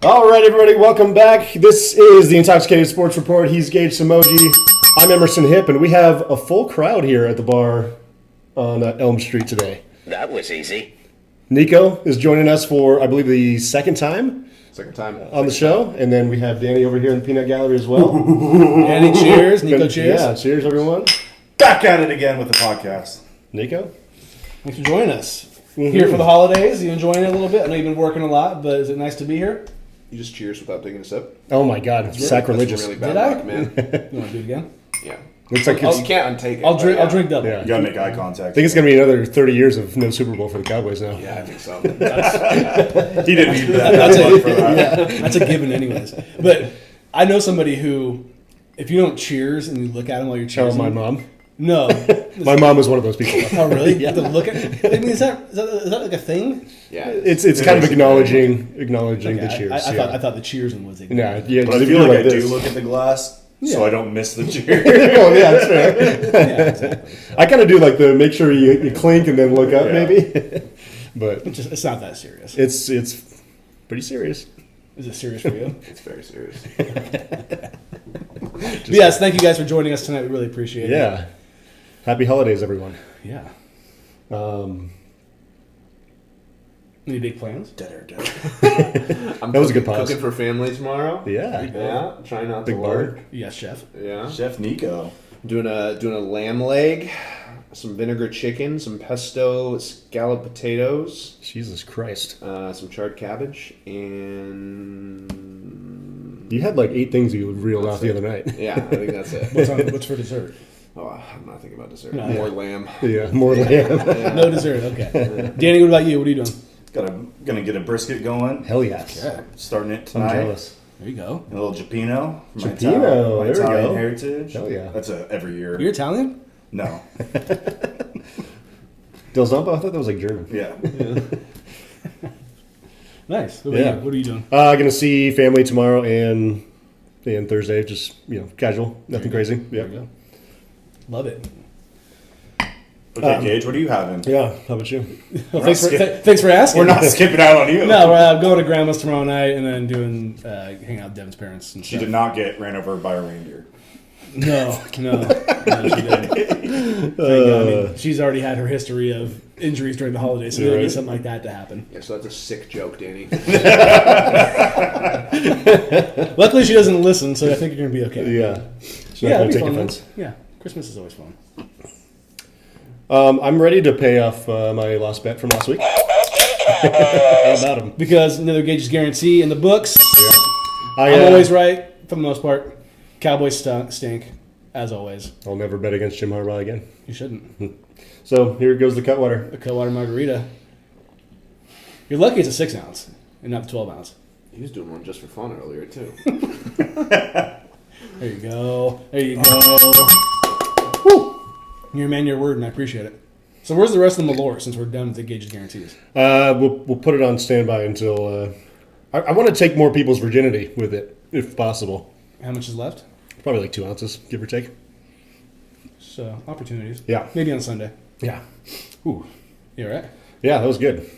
All right, everybody, welcome back. This is the Intoxicated Sports Report. He's Gage Samoji. I'm Emerson Hipp, and we have a full crowd here at the bar on Elm Street today. That was easy. Nico is joining us for, I believe, the second time on the show. And then we have Danny over here in the Peanut Gallery as well. Danny, cheers. Nico, cheers. Yeah, cheers, everyone. Back at it again with the podcast. Nico? Thanks for joining us. Here for the holidays. You enjoying it a little bit? I know you've been working a lot, but is it nice to be here? You just cheers without taking a sip? Oh, my God. Sacrilegious. That's really Did bad I? luck, man. You want to do it again? Yeah. Looks like You can't untake it. I'll drink double. Yeah. You gotta make eye contact. I think it's going to be another 30 years of no Super Bowl for the Cowboys now. Yeah, I think so. He didn't need that. For that. Yeah, that's a given anyways. But I know somebody who, if you don't cheers and you look at him while you're cheering. Oh, my mom. No. My mom was one of those people. Oh, really? Yeah. The look at, I mean, is that like a thing? Yeah. It's kind of acknowledging the cheers. I thought the cheersing was a Yeah. But I feel like I do look at the glass, so I don't miss the cheer. Oh, yeah, that's fair. Yeah, exactly. I kind of do like the make sure you clink and then look up, maybe. But It's not that serious. it's pretty serious. Is it serious for you? It's very serious. But yes, thank you guys for joining us tonight. We really appreciate it. Yeah. Happy holidays, everyone. Yeah. Um, Any big plans? That was a good pause. Cooking for family tomorrow. Yeah. Yeah. Trying not Big to bar. work. Yes, chef. Yeah. Chef Nico. Doing a lamb leg, some vinegar chicken, some pesto scalloped potatoes, Jesus Christ. some charred cabbage, and You had like 8 things you reeled off the other night. yeah, I think that's it. What's for dessert? Oh, I'm not thinking about dessert. No. More lamb. Yeah, more lamb. Yeah. No dessert. Okay. Danny, what about you? What are you doing? Gonna get a brisket going. Hell yes. Yeah. Starting it I'm tonight. jealous. There you go. A little Japino. For Japino, my there we Italian go. heritage. Hell yeah. That's every year. You're Italian? No. Del Zampa? I thought that was like German. Yeah. Nice. What about Yeah. you? What are you doing? Gonna see family tomorrow and Thursday. Just casual, nothing crazy. Yeah. There you go. Love it. Okay, Gage, what are you having? Yeah. How about you? Well, thanks for asking. We're not skipping out on you. No, we're going to grandma's tomorrow night and then doing hanging out with Devin's parents and She stuff. did not get ran over by a reindeer. No, she didn't. Thank God. I mean, she's already had her history of injuries during the holidays, so maybe Right. something like that to happen. Yeah, so that's a sick joke, Danny. Luckily, she doesn't listen, so I think you're going to be okay. Yeah. She's not Yeah, gonna it'll be take fun. offense. Yeah, Christmas is always fun. I'm ready to pay off my lost bet from last week. How about him? Because another Gage's guarantee in the books. Yeah. I'm always right for the most part. Cowboys stink, as always. I'll never bet against Jim Harbaugh again. You shouldn't. So here goes the Cutwater. A Cutwater margarita. You're lucky it's a 6 ounce and not the 12 ounce. He was doing one just for fun earlier, too. There you go. There you go. Woo! You're a man, your word, and I appreciate it. So where's the rest of the Malort since we're done with the Gage's guarantees? We'll put it on standby until I want to take more people's virginity with it, if possible. How much is left? Probably like 2 ounces, give or take. So, opportunities. Yeah. Maybe on Sunday. Yeah. Ooh. You all right? Yeah, that was good.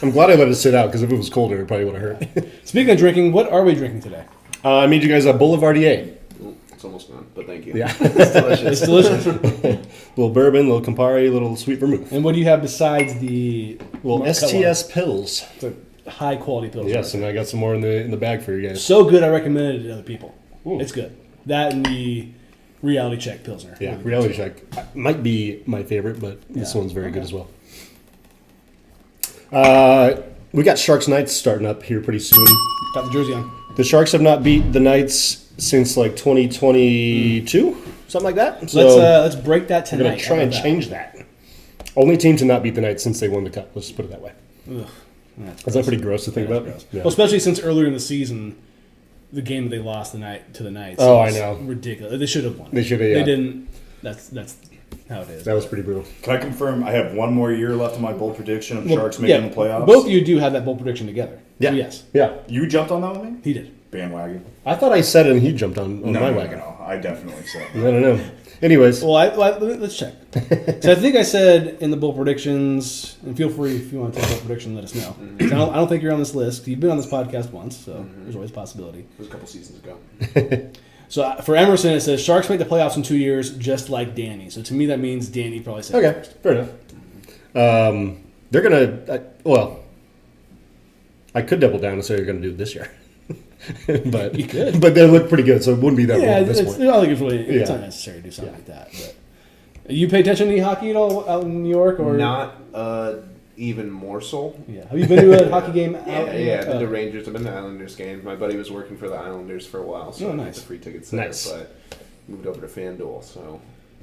I'm glad I let it sit out because if it was colder, it probably would have hurt. Speaking of drinking, what are we drinking today? I made you guys a Boulevardier. Ooh, it's almost gone, but thank you. Yeah. It's delicious. It's delicious. Little bourbon, little Campari, little sweet vermouth. And what do you have besides the Well, STS pills. It's a high quality pills. Yes, and I got some more in the bag for you guys. So good, I recommended it to other people. Ooh. It's good. That and the Reality Check Pilsner. Yeah, Really good. Reality Check might be my favorite, but this one's very good as well. We got Sharks Knights starting up here pretty soon. Got the jersey on. The Sharks have not beat the Knights since like 2022, something like that. So Let's break that we're tonight. gonna try How and about change that. Only team to not beat the Knights since they won the cup. Let's just put it that way. that? Ugh. That's Is that pretty gross to think about? gross. Yeah. Well, especially since earlier in the season, the game that they lost to the Knights. Oh, I was know. Ridiculous. They should have won. They should have, yeah. They didn't. That's how it is. That was pretty brutal. Can I confirm I have one more year left on my bold prediction of Sharks making the playoffs? Both of you do have that bold prediction together. Yeah. So yes, Yeah. You jumped on that with me? he did. Bandwagon. I thought I said it and he jumped on my wagon. No. I definitely so. I don't know. Anyways, Well, let's check. So I think I said in the bowl predictions, and feel free if you want to take a bowl prediction, let us know. 'Cause I don't think you're on this list. You've been on this podcast once, so there's always a possibility. It was a couple seasons ago. So for Emerson, it says Sharks make the playoffs in 2 years, just like Danny. So to me, that means Danny probably said it okay, first. fair enough. They're gonna. I could double down and say they're gonna do it this year, but You could. But they look pretty good, so it wouldn't be that Yeah, wrong at this it's, point. I don't think it's really it's Yeah. not necessary to do something like that. But you pay attention to any hockey at all out in New York, or Not even morsel. Yeah, have you been to a hockey game? Yeah, out I've been to Rangers. I've been to Islanders games. My buddy was working for the Islanders for a while, so Oh, I got nice. the free tickets there. Nice. But moved over to FanDuel, so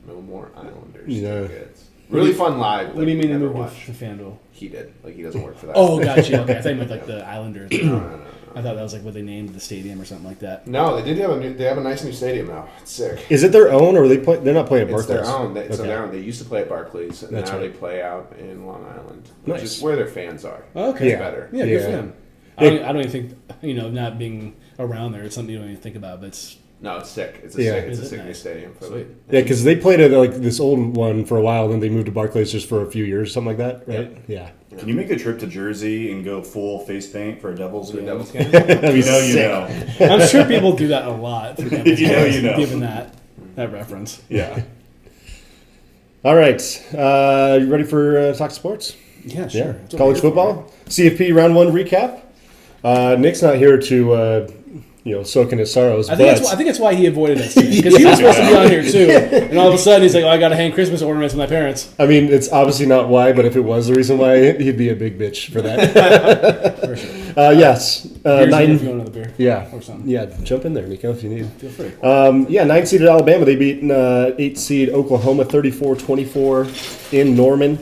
no more Islanders Yeah. tickets. Really fun live. What do you mean they never moved watched. to FanDuel? He did. Like he doesn't work for that. Oh, gotcha. Okay, I thought you meant like the Islanders. No. I thought that was like what they named the stadium or something like that. No, they did have they have a nice new stadium now. It's sick. Is it their own, or are they play? They're not playing at It's Barclays. their own. So Okay. their own. They used to play at Barclays, and That's now right. they play out in Long Island, which Nice. is where their fans are. Okay, Yeah. Better. Yeah, good Yeah. for them. I don't even think not being around there. It's something you don't even think about. But it's No, it's sick. It's Yeah. a Is it sick new nice? stadium for Sweet. Yeah, because they played at like this old one for a while, then they moved to Barclays just for a few years, something like that, right? Yeah. Can you make a trip to Jersey and go full face paint for a Devils the game? Devils game. That'd be You know, you sick. know. I'm sure people do that a lot. For If you know, you know. Given that reference. Yeah. All right, you ready for talk sports? Yeah, sure. Yeah, That's what college we're here football, CFP Round 1 recap. Nick's not here to soak in his sorrows, for. I think that's why he avoided us because he was supposed to be on here too, and all of a sudden he's like, "Oh, I got to hang Christmas ornaments with my parents." I mean, it's obviously not why, but if it was the reason why, he'd be a big bitch for that. For sure. Yes, Here's nine. if you want another beer. Yeah, Or something. yeah. Jump in there, Nico, if you need. Feel free. 9-seeded Alabama. They beat 8-seed Oklahoma 34-24 in Norman.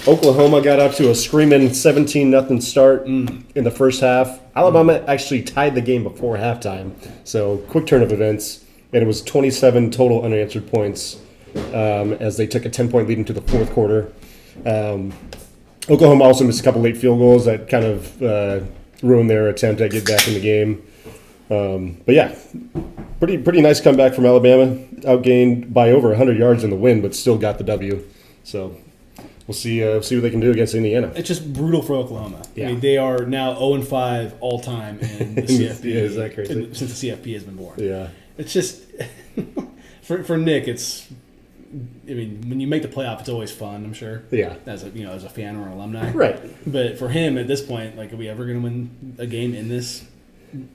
Oklahoma got out to a screaming 17-0 start in the first half. Alabama actually tied the game before halftime. So quick turn of events, and it was 27 total unanswered points as they took a 10-point lead into the fourth quarter. Oklahoma also missed a couple late field goals that kind of ruined their attempt at get back in the game. But yeah, pretty nice comeback from Alabama. Outgained by over 100 yards in the win, but still got the W. So we'll see what they can do against Indiana. It's just brutal for Oklahoma. Yeah. I mean, they are now 0-5 all time in the CFP. Yeah, is that crazy? Since the CFP has been born. Yeah, It's just for Nick. It's when you make the playoff, it's always fun. I'm sure. yeah, As a fan or an alumni. right. But for him at this point, like, are we ever going to win a game in this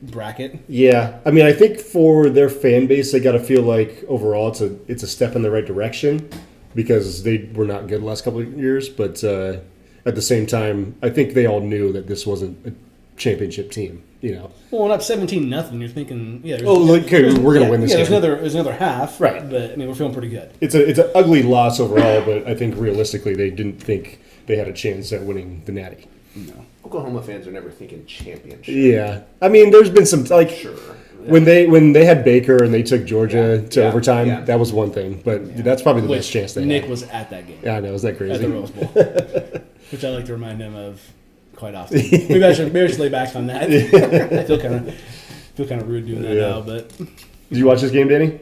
bracket? Yeah, I mean, I think for their fan base, they got to feel like overall it's a step in the right direction because they were not good the last couple of years. But at the same time, I think they all knew that this wasn't a championship team. Well, when up 17-0, you're thinking, yeah. We're gonna win this yeah, game. there's another half, Right. But I mean, we're feeling pretty good. It's an ugly loss overall, but I think realistically they didn't think they had a chance at winning the Natty. No. Oklahoma fans are never thinking championship. Yeah, I mean, there's been some Sure. when they had Baker and they took Georgia to Yeah. overtime. Yeah. That was one thing, but that's probably the best Which chance they Nick had. was at that game. Yeah, I know. Is that At crazy? the Rose Bowl, which I like to remind him of quite often. Maybe I should lay back on that. I feel kind of rude doing that Yeah. now, but Did you watch this game, Danny?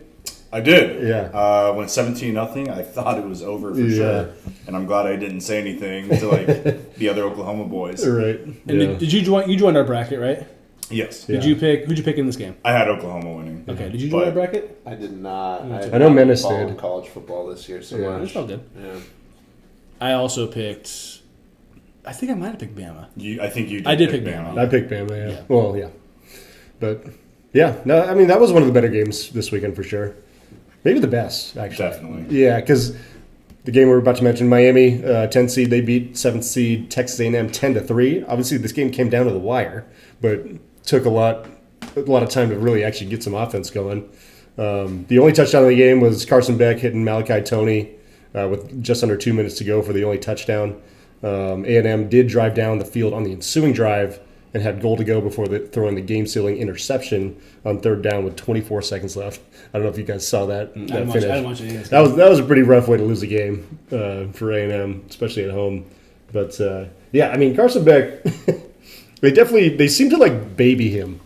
I did. Yeah. When 17-0, I thought it was over for Yeah. sure. And I'm glad I didn't say anything to like the other Oklahoma boys. Right. and Yeah. did you join? You joined our bracket, right? Yes. Yeah. Who'd you pick in this game? I had Oklahoma winning. Okay, did you join But- our bracket? I did not. have I know not Menace followed did. college football this year so Yeah. much. That's all good. Yeah. I also picked. I think I might have picked Bama. I think you did. I did pick Bama. I picked Bama. Yeah. Yeah. Well, yeah. But yeah, no, I mean that was one of the better games this weekend for sure. Maybe the best, actually. Definitely. Yeah, because the game we're about to mention, Miami, 10 seed, they beat 7th seed Texas A&M 10-3. Obviously, this game came down to the wire, but took a lot of time to really actually get some offense going. The only touchdown of the game was Carson Beck hitting Malachi Toney with just under 2 minutes to go for the only touchdown. A&M did drive down the field on the ensuing drive and had goal to go before throwing the game-sealing interception on third down with 24 seconds left. I don't know if you guys saw that, I that didn't finish. watch any of this. That was a pretty rough way to lose a game for A&M, especially at home. But yeah, I mean Carson Beck, they seem to like baby him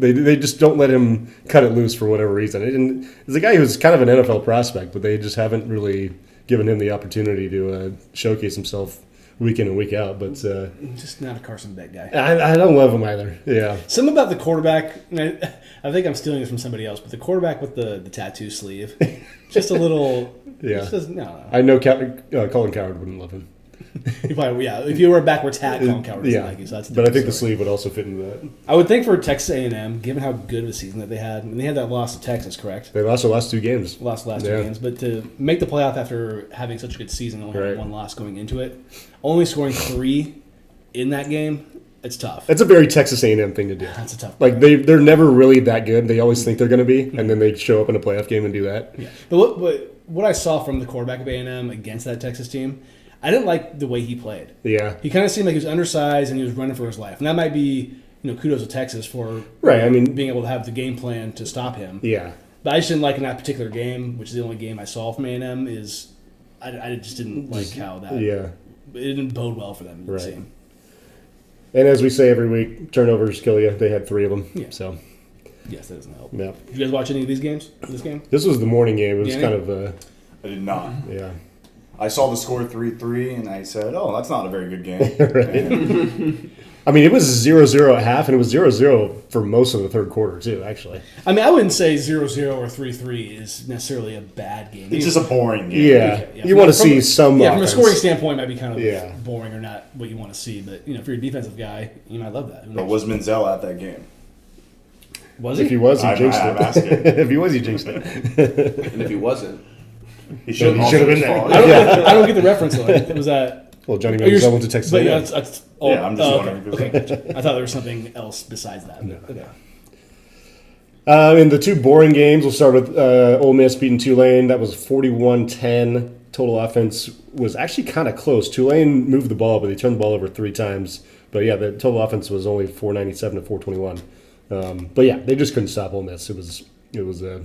They just don't let him cut it loose for whatever reason. And he's a guy who's kind of an NFL prospect, but they just haven't really given him the opportunity to showcase himself week in and week out. But Just not a Carson Beck guy. I don't love him either. Yeah. Something about the quarterback, and I think I'm stealing this from somebody else, but the quarterback with the tattoo sleeve, just a little. Yeah. Just, no. I know Colin Cowherd wouldn't love him. He probably, yeah. If you were a backwards hat, Colin Cowherd doesn't like you. So that's a but I think different the story. sleeve would also fit into that. I would think for Texas A&M, given how good of a season that they had, and they had that loss to Texas, correct? They lost the last 2 games. Last two Yeah. games, but to make the playoff after having such a good season, only having Right. 1 loss going into it, only scoring 3 in that game, it's tough. It's a very Texas A&M thing to do. That's a tough. Like they're never really that good. They always think they're going to be, and then they show up in a playoff game and do that. Yeah. But what I saw from the quarterback of A&M against that Texas team, I didn't like the way he played. Yeah. He kind of seemed like he was undersized and he was running for his life. And that might be, kudos to Texas for Right. I mean, being able to have the game plan to stop him. yeah. But I just didn't like in that particular game, which is the only game I saw from A&M, is I just didn't like how that. Yeah. It didn't bode well for them. It Right. seemed. And as we say every week, turnovers kill you. They had 3 of them. Yeah. So, Yes, that doesn't help. yeah. Did you guys watch any of these games? This game? This was the morning game. It was Yeah. kind of, I did not. yeah. I saw the score 3-3, and I said, "Oh, that's not a very good game." Right. And I mean, it was 0-0 at half, and it was 0-0 for most of the third quarter, too, actually. I mean, I wouldn't say 0-0 or 3-3 is necessarily a bad game. it's just a boring game. Yeah. Yeah, You want to from see a- some Yeah, from a offense. scoring standpoint, it might be kind of Yeah. boring or not what you want to see. But if you're a defensive guy, you might love that. Who But knows? was Menzel at that game? Was If he was, he I'm jinxed asking. it. If he was, he jinxed it. And if he wasn't, He should He should have been there. I don't get the reference though. Was that? Well, Johnny Oh, you're- Manziel went to Texas But A&M. Yeah, I'm just wondering if it was- Okay, gotcha. I thought there was something else besides that. No. Okay. In the 2 boring games, we'll start with Ole Miss beating Tulane. That was 41-10. Total offense was actually kind of close. Tulane moved the ball, but they turned the ball over 3 times. But yeah, the total offense was only 497 to 421. But yeah, they just couldn't stop Ole Miss. It was a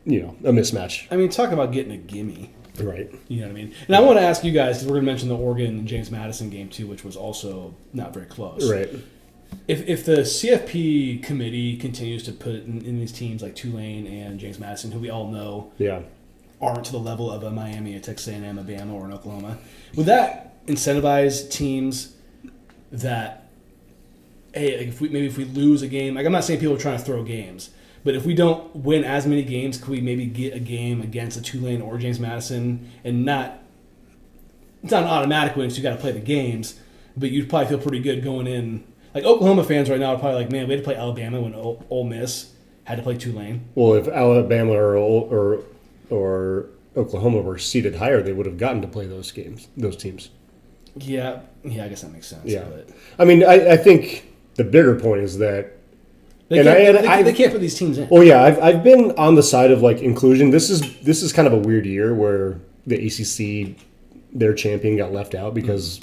mismatch. I mean, talk about getting a gimme. Right. You know what I mean? And I want to ask you guys, because we're going to mention the Oregon and James Madison game too, which was also not very close. Right. If the CFP committee continues to put in these teams like Tulane and James Madison, who we all know Yeah. aren't to the level of a Miami, a Texas A&M, a Bama, or an Oklahoma, would that incentivize teams that, hey, like if we lose a game, like I'm not saying people are trying to throw games, but if we don't win as many games, could we maybe get a game against a Tulane or James Madison and not? It's not an automatic win, so you got to play the games, but you'd probably feel pretty good going in. Like Oklahoma fans right now are probably like, man, we had to play Alabama when Ole Miss had to play Tulane. Well, if Alabama or Oklahoma were seated higher, they would have gotten to play those teams. Yeah, I guess that makes sense. Yeah. But I mean, I think the bigger point is that. they And can't, they I- can't put these teams in. Well, yeah, I've been on the side of like inclusion. This is kind of a weird year where the ACC, their champion, got left out because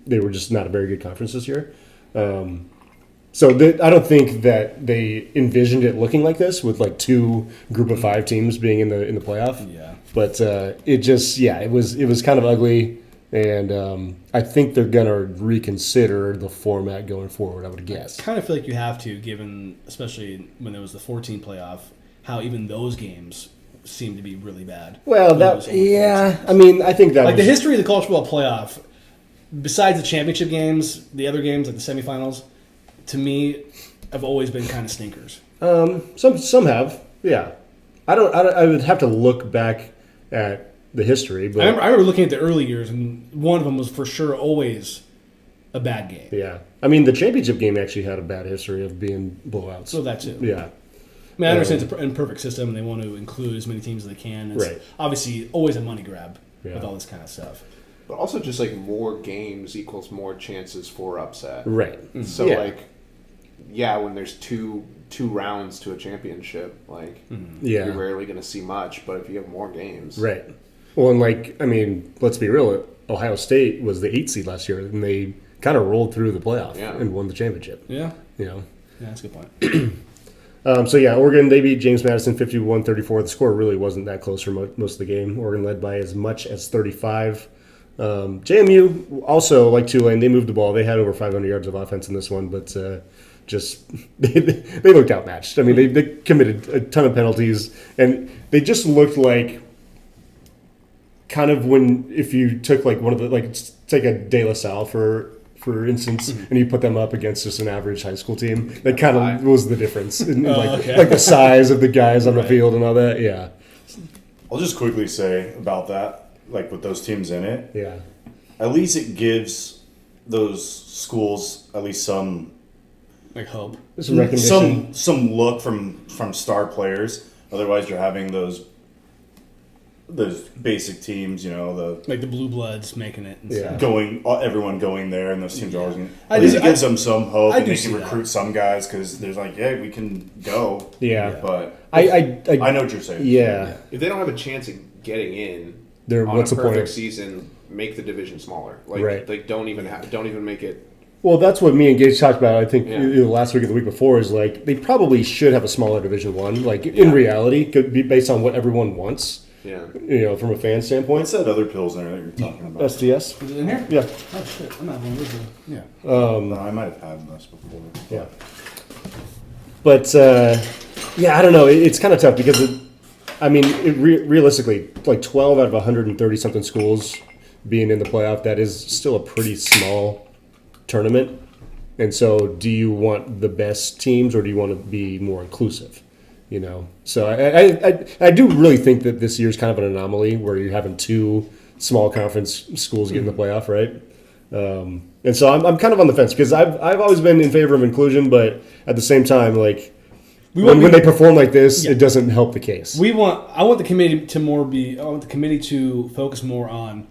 they were just not a very good conference this year. I don't think that they envisioned it looking like this with like 2 group of 5 teams being in the playoff. Yeah. But it was kind of ugly, and I think they're gonna reconsider the format going forward. I would guess. I kind of feel like you have to, given especially when there was the 14 playoff, how even those games seemed to be really bad. Well, When it was only 14. I mean, I think that Like was, the history of the college football playoff, besides the championship games, the other games like the semifinals, to me, have always been kind of stinkers. Some have, yeah. I would have to look back at the history, but I remember looking at the early years, and one of them was for sure always a bad game. yeah. I mean, the championship game actually had a bad history of being blowouts. So that too. Yeah, I mean, I understand it's an imperfect system, and they want to include as many teams as they can. It's Right. obviously always a money grab Yeah. with all this kind of stuff. but also just like more games equals more chances for upset. right. So Yeah. when there's two rounds to a championship, like Yeah. you're rarely going to see much. But if you have more games, Right. Well, and I mean, let's be real. Ohio State was the 8 seed last year, and they kind of rolled through the playoff and won the championship. Yeah. You know. Yeah, that's a good point. Oregon, they beat James Madison 51-34. The score really wasn't that close for most of the game. Oregon led by as much as 35. JMU also, like Tulane, they moved the ball. They had over 500 yards of offense in this one, but just they looked outmatched. I mean, they committed a ton of penalties, and they just looked like kind of if you took like one of the take a De La Salle for instance, and you put them up against just an average high school team. That kind of was the difference, in, like the size of the guys on the field and all that. Yeah. I'll just quickly say about that, like with those teams in it. Yeah. At least it gives those schools at least some like hope, Some recognition. some look from star players. Otherwise, you're having those basic teams, like the Blue Bloods making it. And stuff. Everyone going there, and those teams are always going. I At least do- it gives them some hope, I and do they see can that. recruit some guys because there's like, yeah, we can go. Yeah. But I know what you're saying. Yeah. If they don't have a chance of getting in on What's a the perfect point? season, make the division smaller. Right. Like don't even make it. Well, that's what me and Gage talked about. I think Yeah. either last week or the week before is like they probably should have a smaller Division One. Like in reality, could be based on what everyone wants. Yeah. From a fan standpoint. What's that other Pilsner that you're talking about? SDS. Is it in here? Yeah. Oh shit! I'm not one of those. Yeah. No, I might have had this before. Yeah. But I don't know. It's kind of tough because realistically, like 12 out of 130 something schools being in the playoff, that is still a pretty small tournament. And so, do you want the best teams, or do you want to be more inclusive? So I do really think that this year's kind of an anomaly where you're having two small conference schools get in the playoff, right? And so I'm kind of on the fence because I've always been in favor of inclusion, but at the same time, like when they perform like this, it doesn't help the case. I want the committee to focus more on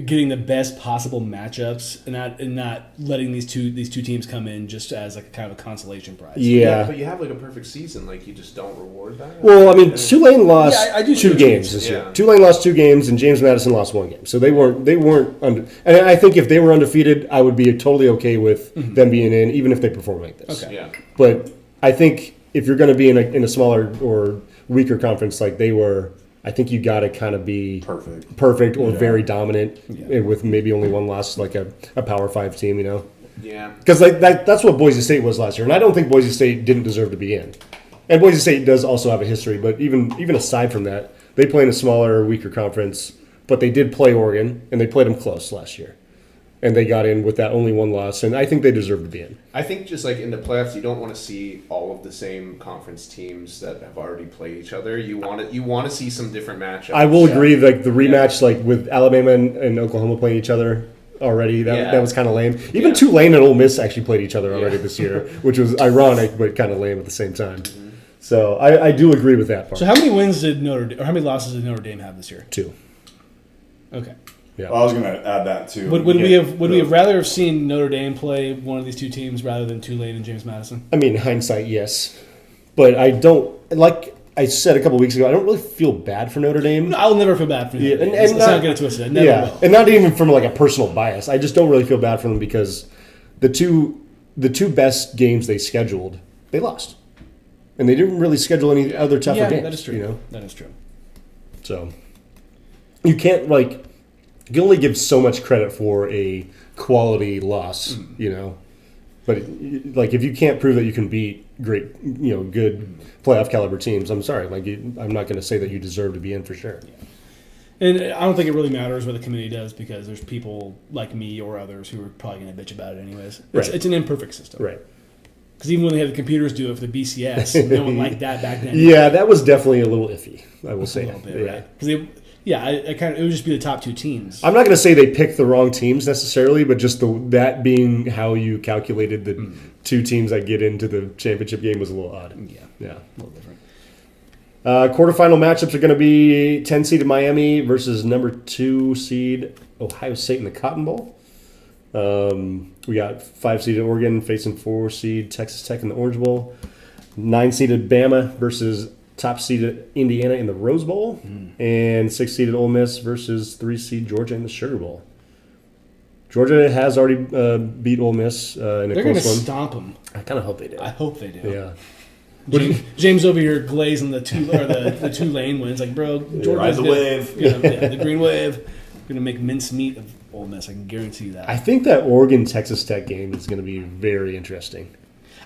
getting the best possible matchups and not letting these two teams come in just as like a kind of a consolation prize. Yeah. But you have like a perfect season, like you just don't reward that. Well, I mean, Tulane lost I do see two what you games mean. this year. Yeah. Tulane lost 2 games, and James Madison lost 1 game. So they weren't under. And I think if they were undefeated, I would be totally okay with them being in, even if they perform like this. Okay. Yeah. But I think if you're going to be in a smaller or weaker conference like they were, I think you got to kind of be perfect or very dominant, and with maybe only one loss, like a Power 5 team, Yeah. Because that's what Boise State was last year, and I don't think Boise State didn't deserve to be in. And Boise State does also have a history, but even aside from that, they play in a smaller, weaker conference, but they did play Oregon, and they played them close last year. And they got in with that only one loss, and I think they deserve to be in. I think just like in the playoffs, you don't want to see all of the same conference teams that have already played each other. You want to see some different matchups. I will agree, like the rematch, like with Alabama and Oklahoma playing each other already, that was kind of lame. Even Tulane and Ole Miss actually played each other already this year, which was ironic but kind of lame at the same time. Mm-hmm. So I do agree with that part. So how many losses did Notre Dame have this year? 2. Okay. Yeah. Well, I was going to add that too. Would we have rather have seen Notre Dame play one of these two teams rather than Tulane and James Madison? I mean, hindsight, yes. But I don't, like I said a couple weeks ago, I don't really feel bad for Notre Dame. No, I'll never feel bad for them. Yeah, Let's not get it twisted. I never will. And not even from like a personal bias. I just don't really feel bad for them because the two best games they scheduled, they lost. And they didn't really schedule any other tougher games. That is true. That is true. So you can't you can only give so much credit for a quality loss, But if you can't prove that you can beat great, good playoff caliber teams, I'm sorry. I'm not going to say that you deserve to be in for sure. Yeah. And I don't think it really matters what the committee does because there's people like me or others who are probably going to bitch about it anyways. It's an imperfect system. Right. Because even when they had the computers do it for the BCS, no one liked that back then. Yeah, that was definitely a little iffy, I will say. A little bit, right? Because it would just be the top 2 teams. I'm not going to say they picked the wrong teams necessarily, but just that being how you calculated the 2 teams that get into the championship game was a little odd. Yeah. A little different. Quarterfinal matchups are going to be 10 seeded Miami versus number 2 seed Ohio State in the Cotton Bowl. We got 5 seeded Oregon facing 4 seed Texas Tech in the Orange Bowl. 9 seeded Bama versus top seeded Indiana in the Rose Bowl. And 6 seeded Ole Miss versus 3 seed Georgia in the Sugar Bowl. Georgia has already beat Ole Miss in a close one. They're going to stomp them. I kind of hope they do. I hope they do. Yeah. James over here glazing the Tulane wins. Like, bro, Georgia's Ride the wave. The green wave. Going to make mincemeat of Ole Miss. I can guarantee you that. I think that Oregon-Texas Tech game is going to be very interesting.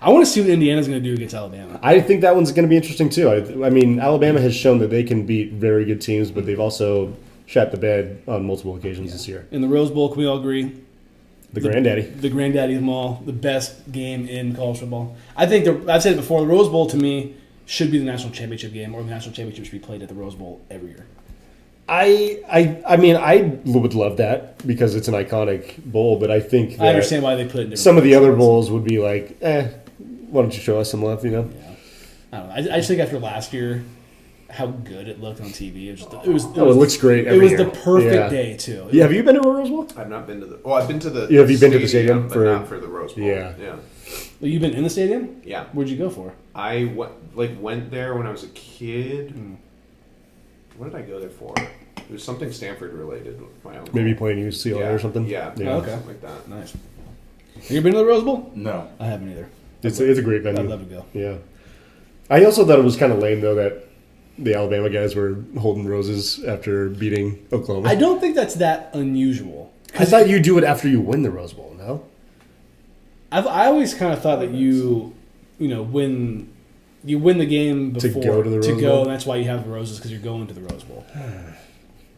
I want to see what Indiana's going to do against Alabama. I think that one's going to be interesting too. I mean, Alabama has shown that they can beat very good teams, but they've also shot the bed on multiple occasions this year. In the Rose Bowl, can we all agree? The granddaddy. The granddaddy of them all, the best game in college football. I think I've said it before. The Rose Bowl to me should be the national championship game, or the national championship should be played at the Rose Bowl every year. I mean, I would love that because it's an iconic bowl, but I think that I understand why they put it in different some of the places. other bowls would be like, why don't you show us some love, you know? Yeah. I don't know. I just think after last year, how good it looked on TV. It looks great every year. It was the perfect day, too. Yeah, have you been to a Rose Bowl? I've not been to the. Oh, I've been to the. Yeah, have you been to the stadium but not for the Rose Bowl? Yeah. Yeah. Well, you've been in the stadium? Yeah. Where'd you go for? I went there when I was a kid. What did I go there for? It was something Stanford related with my uncle. Maybe playing UCLA or something? Yeah. Oh, okay. Something like that. Nice. Have you been to the Rose Bowl? No. I haven't either. It's a great venue. I'd love to go. Yeah. I also thought it was kind of lame, though, that the Alabama guys were holding roses after beating Oklahoma. I don't think that's that unusual. I thought you do it after you win the Rose Bowl, no? I always kind of thought that you win the game before To go to the Rose Bowl? and that's why you have the roses because you're going to the Rose Bowl.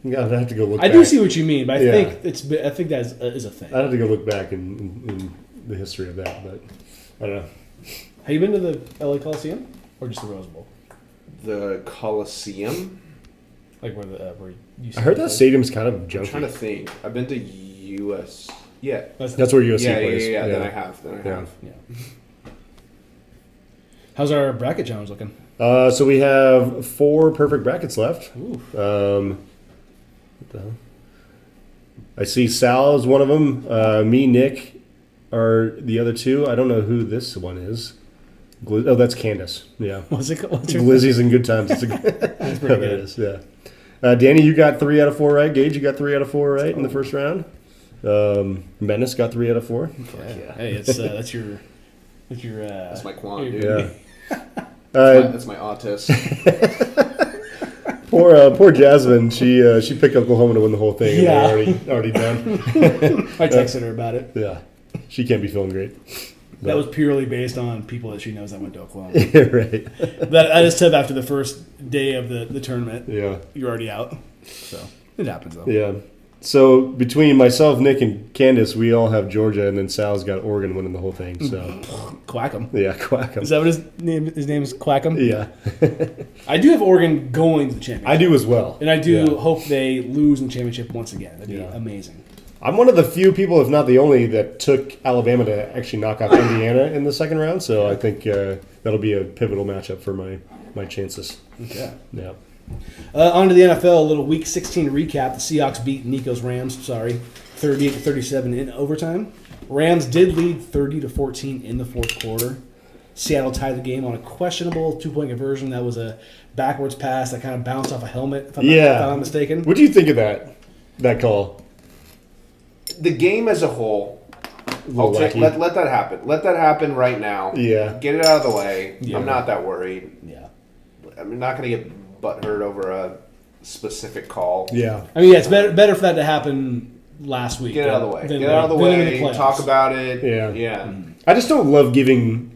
I'd have to go look I back. do see what you mean, but I Yeah. think that is a thing. I'd have to go look back in the history of that, but I don't know. Have you been to the LA Coliseum or just the Rose Bowl? The Coliseum. Like where you? I heard that stadium's kind of I'm trying to junky. think. I've been to US. Yeah. That's where USC Yeah. plays. Then I have. Yeah. Yeah. How's our bracket challenge looking? So we have 4 perfect brackets left. Ooh. What the hell? I see Sal is one of them. Me, Nick are the other 2. I don't know who this one is. That's Candace. Yeah. What's your Glizzy's in good times. That's pretty there good. it is. Yeah. Danny, you got 3 out of 4 right. Gage, you got 3 out of 4 right in the first round. Menace got 3 out of 4. Yeah. Hey, it's that's your That's my quant, dude. Yeah. That's my autist. Poor Jasmine. She picked Oklahoma to win the whole thing. And Yeah. they're already done. I texted her about it. Yeah. She can't be feeling great. That was purely based on people that she knows that went to Oklahoma. Right. That I just said after the first day of the tournament, Yeah. you're already out. So it happens though. Yeah. So between myself, Nick, and Candace, we all have Georgia, and then Sal's got Oregon winning the whole thing. So Quackum. yeah, quack 'em. Is that what his name? His name is Quackum. Yeah, I do have Oregon going to the championship. I do as well. and I do Yeah. hope they lose in the championship once again. That'd be Yeah. amazing. I'm one of the few people, if not the only, that took Alabama to actually knock off Indiana in the second round. So I think that'll be a pivotal matchup for my chances. Okay. Yeah. On to the NFL, a little Week 16 recap. The Seahawks beat Nico's Rams, 38-37 in overtime. Rams did lead 30-14 in the fourth quarter. Seattle tied the game on a questionable 2-point conversion. That was a backwards pass that kind of bounced off a helmet, if I'm not mistaken. What do you think of that call? The game as a whole, little wacky. let that happen. Let that happen right now. Yeah. Get it out of the way. Yeah. I'm not that worried. Yeah. I'm not going to get butthurt over a specific call. Yeah. I mean, yeah, it's better for that to happen last week. Get it out of the way. than- Get it out of the than in way. playoffs. Talk about it. Yeah. Yeah. I just don't love giving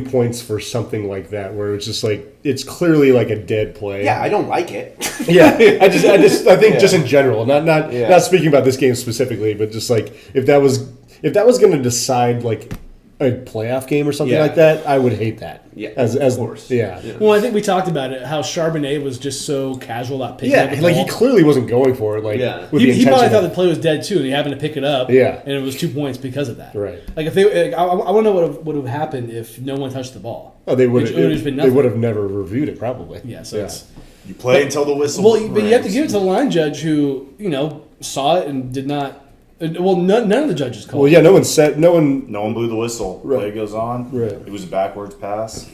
points for something like that, where it's just like it's clearly like a dead play. Yeah, I don't like it. Yeah, I think Yeah. just in general, not Yeah. speaking about this game specifically, but just like if that was going to decide like a playoff game or something Yeah. like that, I would hate that. Yeah, as of course. Yeah. Well, I think we talked about it, how Charbonnet was just so casual about picking up Yeah, the like ball. he clearly wasn't going for it. Like Yeah. with the He intention. probably thought of- the play was dead too, and he happened to pick it up. Yeah. and it was 2 points because of that. Right. Like if they, I want to know what would have happened if no one touched the ball. oh, they would It would've just been they nothing. would have never reviewed it probably. Yeah, so it's You play until the whistle. well, but you have to rings. give it to the line judge who saw it and did not. Well, none of the judges called. Well, yeah, no one. No one blew the whistle. Right. Play goes on. Right. It was a backwards pass.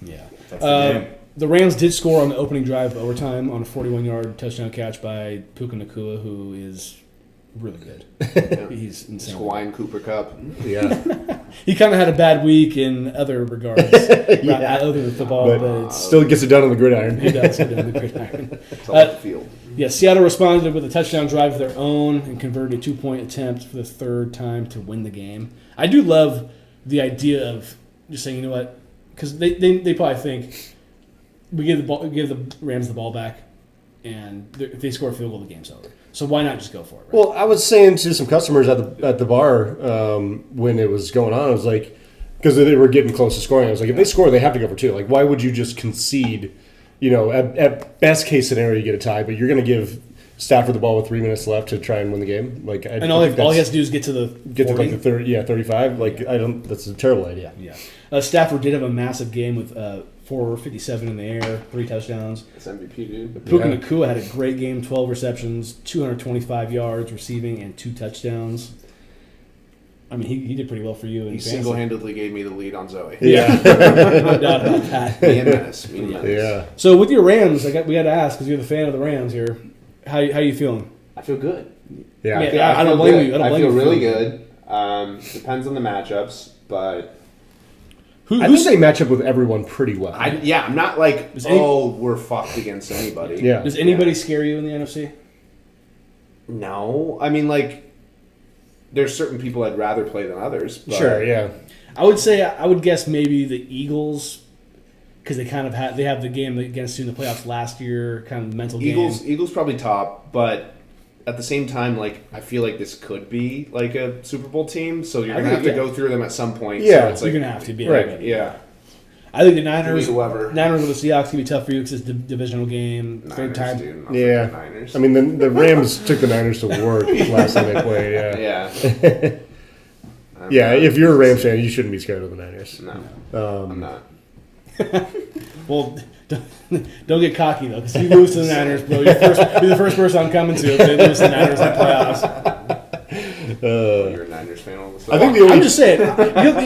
Yeah. That's the game. The Rams did score on the opening drive of overtime on a 41-yard touchdown catch by Puka Nacua, who is really good. He's insane. Hawaiian Cooper Cup. Yeah, He kind of had a bad week in other regards, other than football, but, but it's still gets it done on the gridiron. he does go down the gridiron. It's on the field. Yeah, Seattle responded with a touchdown drive of their own and converted a 2-point attempt for the third time to win the game. I do love the idea of just saying, you know what, because they probably think we give the Rams the ball back, and if they score a field goal, the game's over. So why not just go for it? Right? Well, I was saying to some customers at the bar when it was going on, I was like, because they were getting close to scoring, I was like, if they score, they have to go for 2. Like, why would you just concede? You know, at best case scenario, you get a tie, but you're going to give Stafford the ball with 3 minutes left to try and win the game. Like, and all he has to do is get to the 40. Like the 35. Like, I don't. That's a terrible idea. Yeah. Stafford did have a massive game with 457 in the air, 3 touchdowns. That's MVP, dude. Puka Nacua had a great game, 12 receptions, 225 yards receiving, and 2 touchdowns. I mean, he did pretty well for you. He single-handedly gave me the lead on Zoe. Yeah. No doubt about that. Me and Menace. Yeah. So with your Rams, we got to ask, because you're the fan of the Rams here, how you feeling? I feel good. Yeah. I don't blame you. I feel really good. Depends on the matchups, but I think they match up with everyone pretty well. I'm not like, we're fucked against anybody. Yeah. Does anybody scare you in the NFC? No. I mean, like, there's certain people I'd rather play than others. But Sure, yeah. I would guess maybe the Eagles, because they have the game against you in the playoffs last year, kind of the mental game. Eagles probably top, but at the same time, like, I feel like this could be like a Super Bowl team, so you're gonna have to go through them at some point. Yeah, so it's you're gonna have to be right. Yeah. I think the Niners with whoever. the Seahawks can be tough for you because it's a divisional game, third time. Dude, Yeah. Niners. I mean, the Rams took the Niners to work last time they played. Yeah. Yeah. Yeah. If you're a Rams fan, you shouldn't be scared of the Niners. No, I'm not. Well, don't get cocky though, because if you lose to the Niners, bro, you're the first person I'm coming to if they lose to the Niners in the playoffs. You're a Niners fan all of a sudden. I think I'm just saying,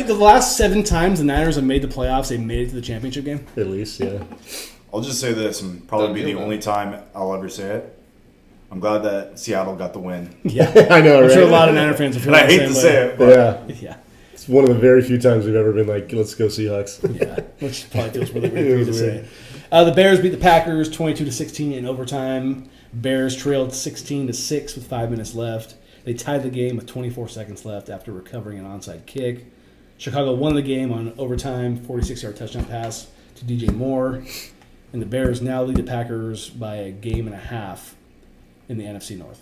the last 7 times the Niners have made the playoffs, they made it to the championship game. At least, yeah. I'll just say this, and probably be the only time I'll ever say it. I'm glad that Seattle got the win. Yeah, I know, right? I'm sure a lot of Niner fans are And feeling I the hate same to way. say it, but Yeah. It's one of the very few times we've ever been like, let's go Seahawks. Yeah, which probably feels really weird for you to say. The Bears beat the Packers 22-16 in overtime. Bears trailed 16-6 with 5 minutes left. They tied the game with 24 seconds left after recovering an onside kick. Chicago won the game on overtime, 46-yard touchdown pass to DJ Moore. And the Bears now lead the Packers by a game and a half in the NFC North.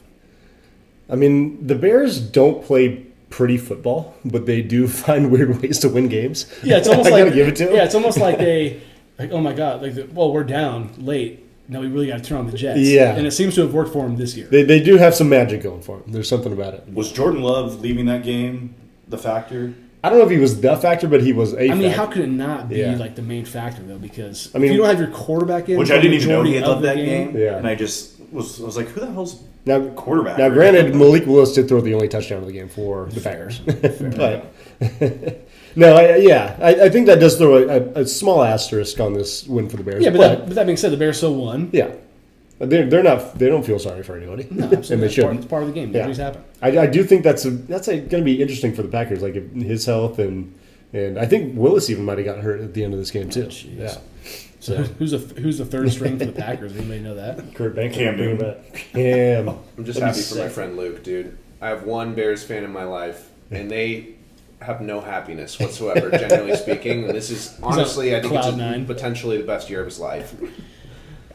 I mean, the Bears don't play pretty football, but they do find weird ways to win games. Yeah, it's almost I like gotta give it to them. Yeah, it's almost like oh my god, we're down late. Now we really got to turn on the Jets. Yeah, and it seems to have worked for them this year. They do have some magic going for them. There's something about it. Was Jordan Love leaving that game the factor? I don't know if he was the factor, but he was a factor. I mean, how could it not be Yeah. like the main factor though? Because I mean, if you don't have your quarterback in, Which for I the didn't even know he majority had of left the that game. Yeah. And I just was like, who the hell's now quarterback? Now, granted, Malik Willis did throw the only touchdown of the game for the Packers. But no, I think that does throw a small asterisk on this win for the Bears. Yeah, but that being said, the Bears still won. Yeah, they're not. They don't feel sorry for anybody. No, absolutely. And they shouldn't. It's part of the game. Yeah. Injuries happen. I do think that's going to be interesting for the Packers, like his health and I think Willis even might have gotten hurt at the end of this game too. Yeah. So who's the third string for the Packers? Anybody know that? Kurt Bank. Cam Newton. Cam. I'm just happy for my friend Luke, dude. I have one Bears fan in my life, and they have no happiness whatsoever, generally speaking. And this is honestly, I think Cloud it's nine. potentially the best year of his life.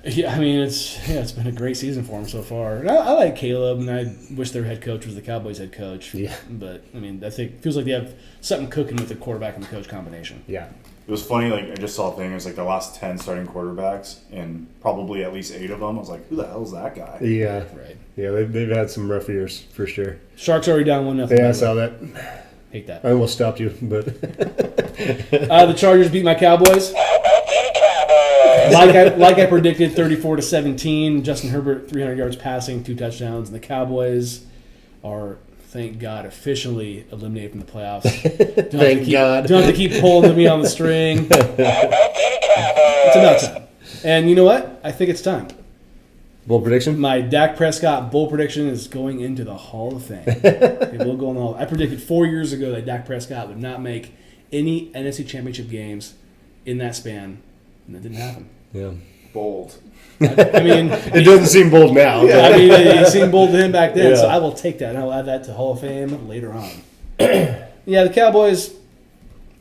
Yeah, I mean it's been a great season for him so far. And I like Caleb, and I wish their head coach was the Cowboys' head coach. Yeah. But I mean, I think it feels like they have something cooking with the quarterback and the coach combination. Yeah. It was funny, like, I just saw a thing, it was like the last 10 starting quarterbacks, and probably at least 8 of them, I was like, who the hell is that guy? Yeah. Right. Yeah, they've had some rough years for sure. Sharks already down 1-0. Yeah, I saw that. Hate that. I almost stopped you, but The Chargers beat my Cowboys. Like I predicted, 34-17. Justin Herbert, 300 yards passing, 2 touchdowns, and the Cowboys are, thank God, officially eliminated from the playoffs. thank God. Don't have to keep pulling me on the string. It's about time. And you know what? I think it's time. bold prediction. My Dak Prescott bold prediction is going into the Hall of Fame. It will go in the Hall. I predicted 4 years ago that Dak Prescott would not make any NFC Championship games in that span, and that didn't happen. Yeah. Bold. I mean, It doesn't seem bold now. I mean, it seemed bold to him back then, Yeah. so I will take that, and I'll add that to Hall of Fame later on. Yeah, the Cowboys,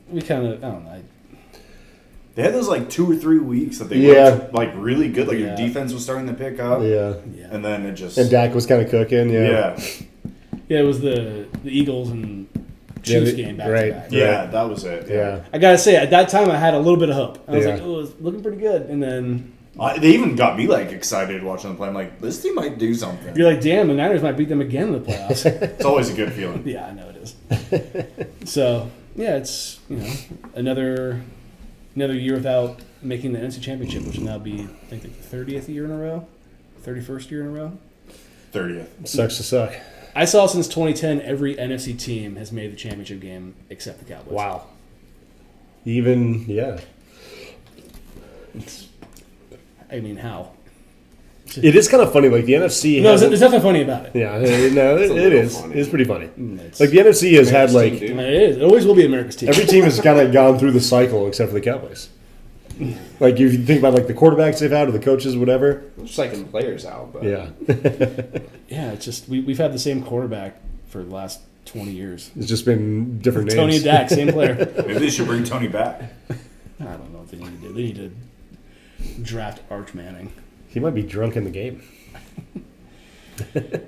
we kind of, I don't know. They had those like 2 or 3 weeks that they looked like really good. Like your defense was starting to pick up. Yeah. And then it just... And Dak was kind of cooking, Yeah. Yeah, it was the Eagles and Chiefs game back to back. Yeah, that was it. Yeah. I got to say, at that time, I had a little bit of hope. I was like, oh, it's looking pretty good. And then... they even got me like excited watching them play. I'm like, this team might do something. You're like, damn, the Niners might beat them again in the playoffs. It's always a good feeling. Yeah, I know it is. So, yeah, it's, another year without making the NFC Championship, which will now be, I think, the 30th year in a row? 31st year in a row? 30th. Sucks to suck. I saw since 2010, every NFC team has made the championship game except the Cowboys. Wow. Even, I mean, how? It is kind of funny. Like the NFC. No, there's nothing funny about it. Yeah, no, it is. Funny. It's pretty funny. It's, Like the NFC has had like Team, dude. it is. It always will be America's team. every team has kind of gone through the cycle except for the Cowboys. Like if you think about like the quarterbacks they've had or the coaches, whatever. Just like players out, but Yeah, Yeah, it's just we've had the same quarterback for the last 20 years. it's just been different names. Tony and Dak, same player. Maybe they should bring Tony back. I don't know what they need to do. They need to draft Arch Manning. He might be drunk in the game.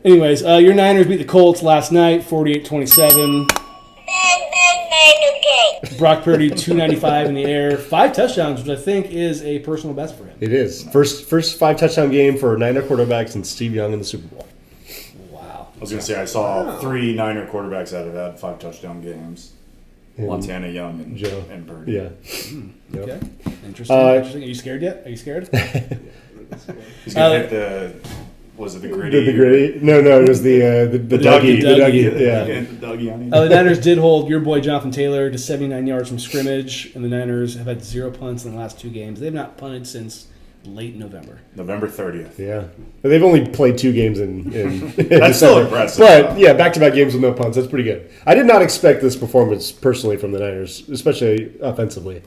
Anyways, your Niners beat the Colts last night, 48-27. Brock Purdy, 295 in the air, 5 touchdowns, which I think is a personal best for him. It is first 5 touchdown game for Niner quarterbacks and Steve Young in the Super Bowl. Wow. I was going to say, I saw 3 Niner quarterbacks that have had 5 touchdown games. Montana, Young, and Joe. And Purdy. Yeah. Okay. Interesting. Interesting. Are you scared yet? Are you scared? He's going to hit the... Was it the gritty? The gritty? No, it was the Dougie. The Dougie. Yeah. The Dougie on it. The Niners did hold your boy Jonathan Taylor to 79 yards from scrimmage, and the Niners have had 0 punts in the last 2 games. They've not punted since late November. November 30th. Yeah. But they've only played 2 games in That's still impressive. But, yeah, back-to-back games with no punts. That's pretty good. I did not expect this performance personally from the Niners, especially offensively.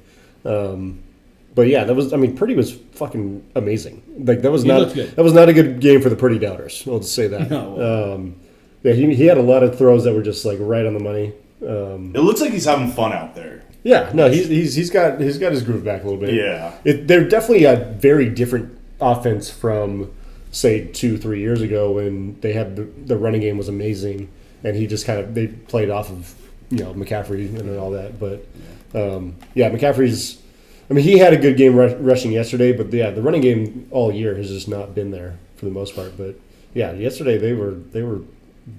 But, yeah, Purdy was fucking amazing. Like, that was not a good game for the Purdy doubters. I'll just say that. No. Yeah, he had a lot of throws that were just, like, right on the money. It looks like he's having fun out there. Yeah, no, he's got his groove back a little bit. Yeah. They're definitely a very different offense from, say, 2-3 years ago when they had the running game was amazing, and he just they played off of McCaffrey and all that. But McCaffrey's. He had a good game rushing yesterday, but yeah, the running game all year has just not been there for the most part. But yeah, yesterday they were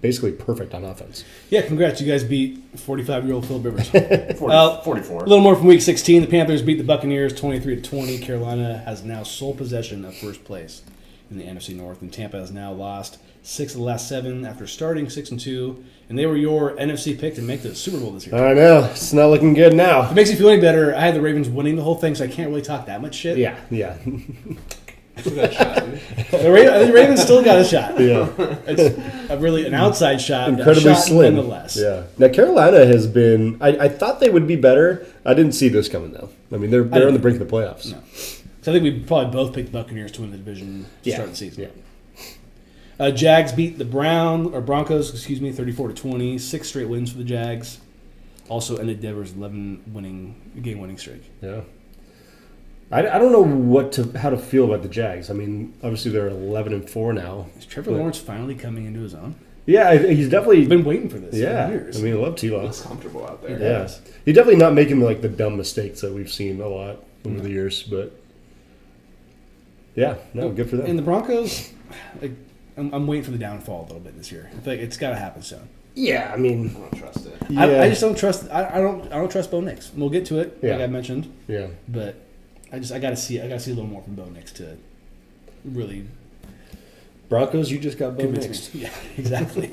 basically perfect on offense. Yeah, congrats. You guys beat 45-year-old Phil Rivers. 44. A little more from Week 16. The Panthers beat the Buccaneers 23-20. Carolina has now sole possession of first place in the NFC North, and Tampa has now lost 6 of the last 7 after starting 6-2. And they were your NFC pick to make the Super Bowl this year. I know. It's not looking good now. If it makes you feel any better, I had the Ravens winning the whole thing, so I can't really talk that much shit. Yeah. The Ravens still got a shot. Yeah. It's an outside shot. Incredibly shot slim. Nonetheless. Yeah. Now, Carolina has been... I thought they would be better. I didn't see this coming, though. They're on the brink of the playoffs. No. So I think we probably both picked the Buccaneers to win the division to start the season. Yeah. Jags beat the Broncos, 34-20. 6 straight wins for the Jags. Also ended Denver's 11 game winning streak. Yeah. I don't know how to feel about the Jags. Obviously they're 11-4 now. Is Trevor Lawrence finally coming into his own? Yeah, he's definitely He's been waiting for this for years. I love T-Law. It's comfortable out there. Yeah. He's definitely not making the dumb mistakes that we've seen a lot over the years, but yeah, good for them. And the Broncos, I'm waiting for the downfall a little bit this year. I think it's got to happen soon. Yeah, I don't trust it. Yeah. I just don't trust. I don't trust Bo Nix. We'll get to it, like I mentioned. Yeah. But I got to see a little more from Bo Nix to really Broncos. You just got Bo convince Nix. me. Yeah, exactly.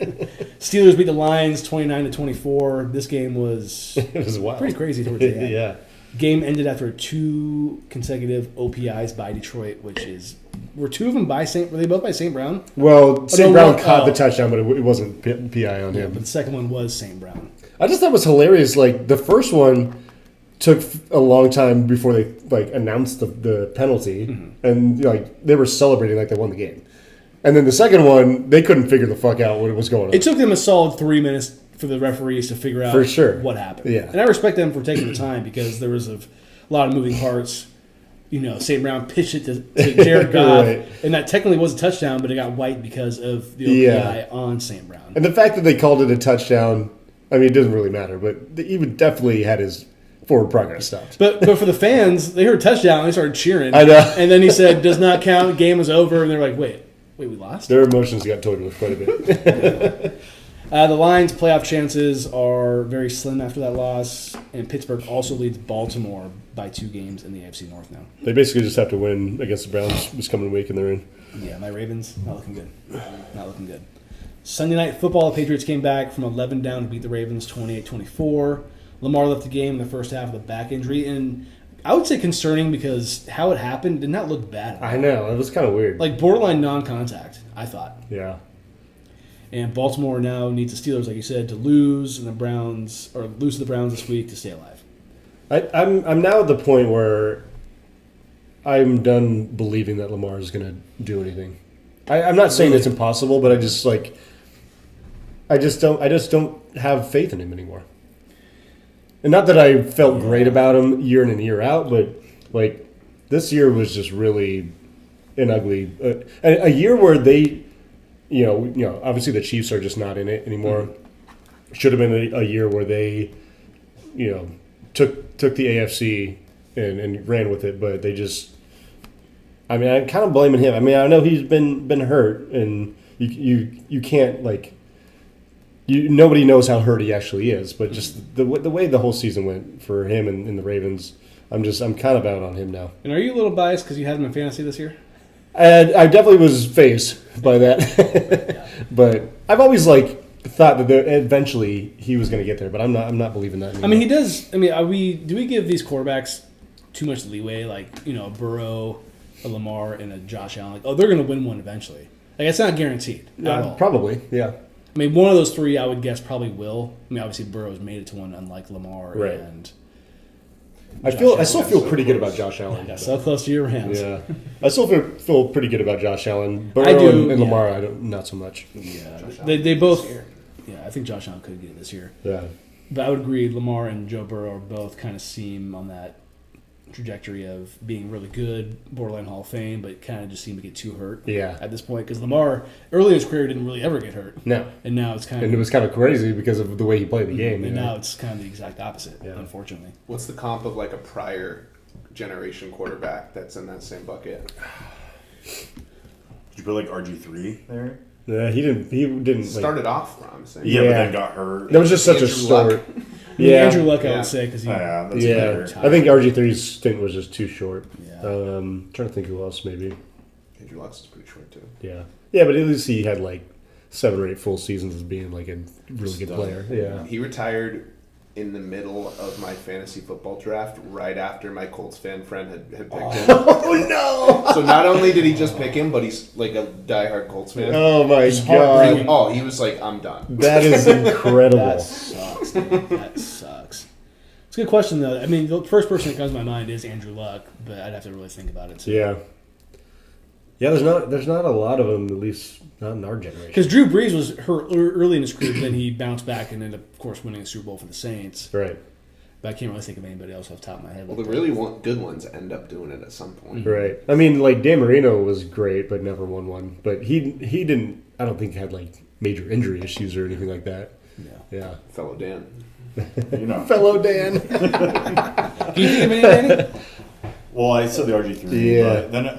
Steelers beat the Lions 29-24. This game was It was wild. pretty crazy towards the end. Yeah. Game ended after 2 consecutive OPIs by Detroit, which is were 2 of them were they both by St. Brown? Well, St. no, Brown one- caught the touchdown, but it wasn't PI on Yeah, him. but the second one was St. Brown. I just thought it was hilarious. Like the first one took a long time before they announced the penalty, and they were celebrating like they won the game. And then the second one, they couldn't figure the fuck out what was going on. It took them a solid 3 minutes for the referees to figure out For sure. what happened. Yeah. And I respect them for taking the time because there was a lot of moving parts. St. Brown pitched it to Jared Goff, Right. and that technically was a touchdown, but it got wiped because of the OPI on St. Brown. And the fact that they called it a touchdown, I mean, it doesn't really matter, but he would definitely had his forward progress stopped. But for the fans, they heard touchdown and they started cheering. I know. And then he said, "Does not count. Game was over." And they're like, "Wait, we lost." Their emotions got toyed with quite a bit. The Lions' playoff chances are very slim after that loss, and Pittsburgh also leads Baltimore by 2 games in the AFC North now. They basically just have to win against the Browns this coming week, and they're in. Yeah, my Ravens, not looking good. Not looking good. Sunday Night Football, the Patriots came back from 11 down to beat the Ravens 28-24. Lamar left the game in the first half with a back injury, and I would say concerning because how it happened did not look bad. I know. It was kind of weird. Like borderline non-contact, I thought. Yeah. And Baltimore now needs the Steelers, like you said, to lose, and the Browns or lose to the Browns this week to stay alive. I'm now at the point where I'm done believing that Lamar is going to do anything. I'm not saying it's impossible, but I just don't have faith in him anymore. And not that I felt great about him year in and year out, but like this year was just really an ugly a year where they, obviously the Chiefs are just not in it anymore. Mm-hmm. Should have been a year where they, took the AFC and ran with it, but they just. I mean, I'm kind of blaming him. I mean, I know he's been hurt, and you can't nobody knows how hurt he actually is, but just the way the whole season went for him and the Ravens, I'm kind of out on him now. And are you a little biased because you had him in fantasy this year? I definitely was phased by that, but I've always thought that eventually he was going to get there, but I'm not believing that anymore. I mean, he does. I mean, do we give these quarterbacks too much leeway? A Burrow, a Lamar, and a Josh Allen. They're going to win one eventually. It's not guaranteed at all. Probably, yeah. I mean, one of those 3, I would guess, probably will. I mean, obviously Burrow's made it to one, unlike Lamar. Right. And I still feel pretty good about Josh Allen. Yeah, so close to your Rams. Yeah, I still feel pretty good about Josh Allen. Burrow I do, and Lamar, I don't, not so much. Yeah, they both. Yeah, I think Josh Allen could get it this year. Yeah, but I would agree. Lamar and Joe Burrow both kind of seem on that trajectory of being really good, borderline Hall of Fame, but kind of just seem to get too hurt. Yeah. At this point, because Lamar early in his career didn't really ever get hurt. No. And now it's kind of. And it was kind of crazy because of the way he played the game. And now it's kind of the exact opposite. Yeah. Unfortunately. What's the comp of a prior generation quarterback that's in that same bucket? Did you put RG3 there? Yeah, he didn't started off promising. Yeah, but then got hurt. That was just such a short. Yeah, Andrew Luck, I would say, because that's I think RG3's stint was just too short. Yeah. Trying to think who else maybe. Andrew Luck's pretty short too. Yeah, but at least he had 7 or 8 full seasons as being a really good player. Yeah, he retired in the middle of my fantasy football draft, right after my Colts fan friend had picked him. Oh no! So not only did he just pick him, but he's a diehard Colts fan. Oh my god! Oh, he was I'm done. That is incredible. That sucks, dude. That sucks. It's a good question though. I mean, the first person that comes to my mind is Andrew Luck, but I'd have to really think about it too. Yeah. Yeah, there's not a lot of them, at least not in our generation. Because Drew Brees was hurt early in his career, but then he bounced back and ended up, of course, winning a Super Bowl for the Saints. Right. But I can't really think of anybody else off the top of my head. Well, the really good ones end up doing it at some point. Right. I mean, Dan Marino was great, but never won one. But he didn't, I don't think, had major injury issues or anything like that. Yeah. Fellow Dan. Fellow Dan. Do you think of any, Danny? Well, I said the RG3. Yeah. But then,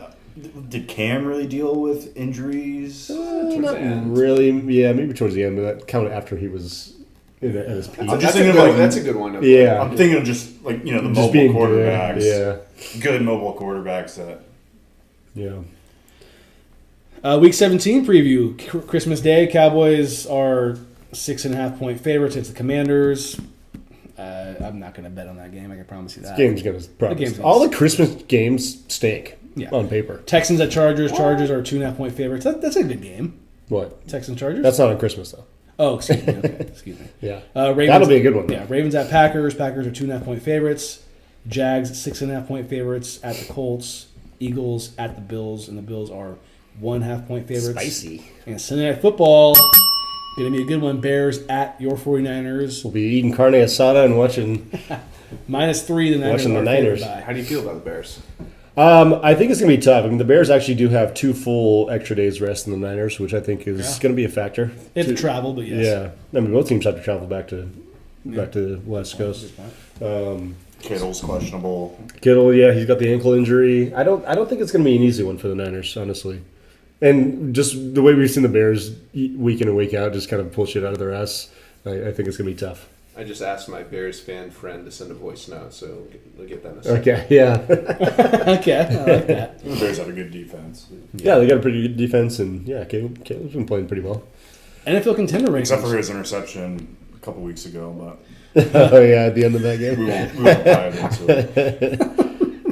did Cam really deal with injuries? Not really. Yeah, maybe towards the end, but that counted after he was at his peak. I'm just thinking of that's a good one. Yeah. I'm thinking of just the mobile being quarterbacks. Good. Yeah. Good mobile quarterbacks that. Yeah. Week 17 preview. Christmas Day. Cowboys are 6.5-point favorites. It's the Commanders. I'm not going to bet on that game. I can promise you that. Game's gonna all the Christmas games stink. Yeah. On paper. Texans at Chargers. Chargers are 2.5-point favorites. That's a good game. What? Texans Chargers. That's not on Christmas though. Oh, excuse me. Okay, excuse me. Yeah. Ravens, that'll be a good one. Though. Yeah. Ravens at Packers. Packers are 2.5-point favorites. Jags 6.5-point favorites at the Colts. Eagles at the Bills, and the Bills are 1.5-point favorites. Spicy. And Sunday Night Football. Going to be a good one. Bears at your 49ers. We'll be eating carne asada and watching -3, the Niners. Watching the are Niners. favored by. How do you feel about the Bears? I think it's going to be tough. I mean, the Bears actually do have 2 full extra days rest than the Niners, which I think is going to be a factor. They have to travel, but yes. Yeah. I mean, both teams have to travel back to the West Coast. Kittle's questionable. Kittle, yeah, he's got the ankle injury. I don't think it's going to be an easy one for the Niners, honestly. And just the way we've seen the Bears week in and week out just kind of pull shit out of their ass, I think it's going to be tough. I just asked my Bears fan friend to send a voice note, so we'll get that in a second. Okay, yeah. Okay, I like that. The Bears have a good defense. Yeah, they got a pretty good defense, and yeah, Caleb's been playing pretty well. NFL contender rankings. Except for his interception a couple weeks ago, but Oh, yeah, at the end of that game. we won't dive into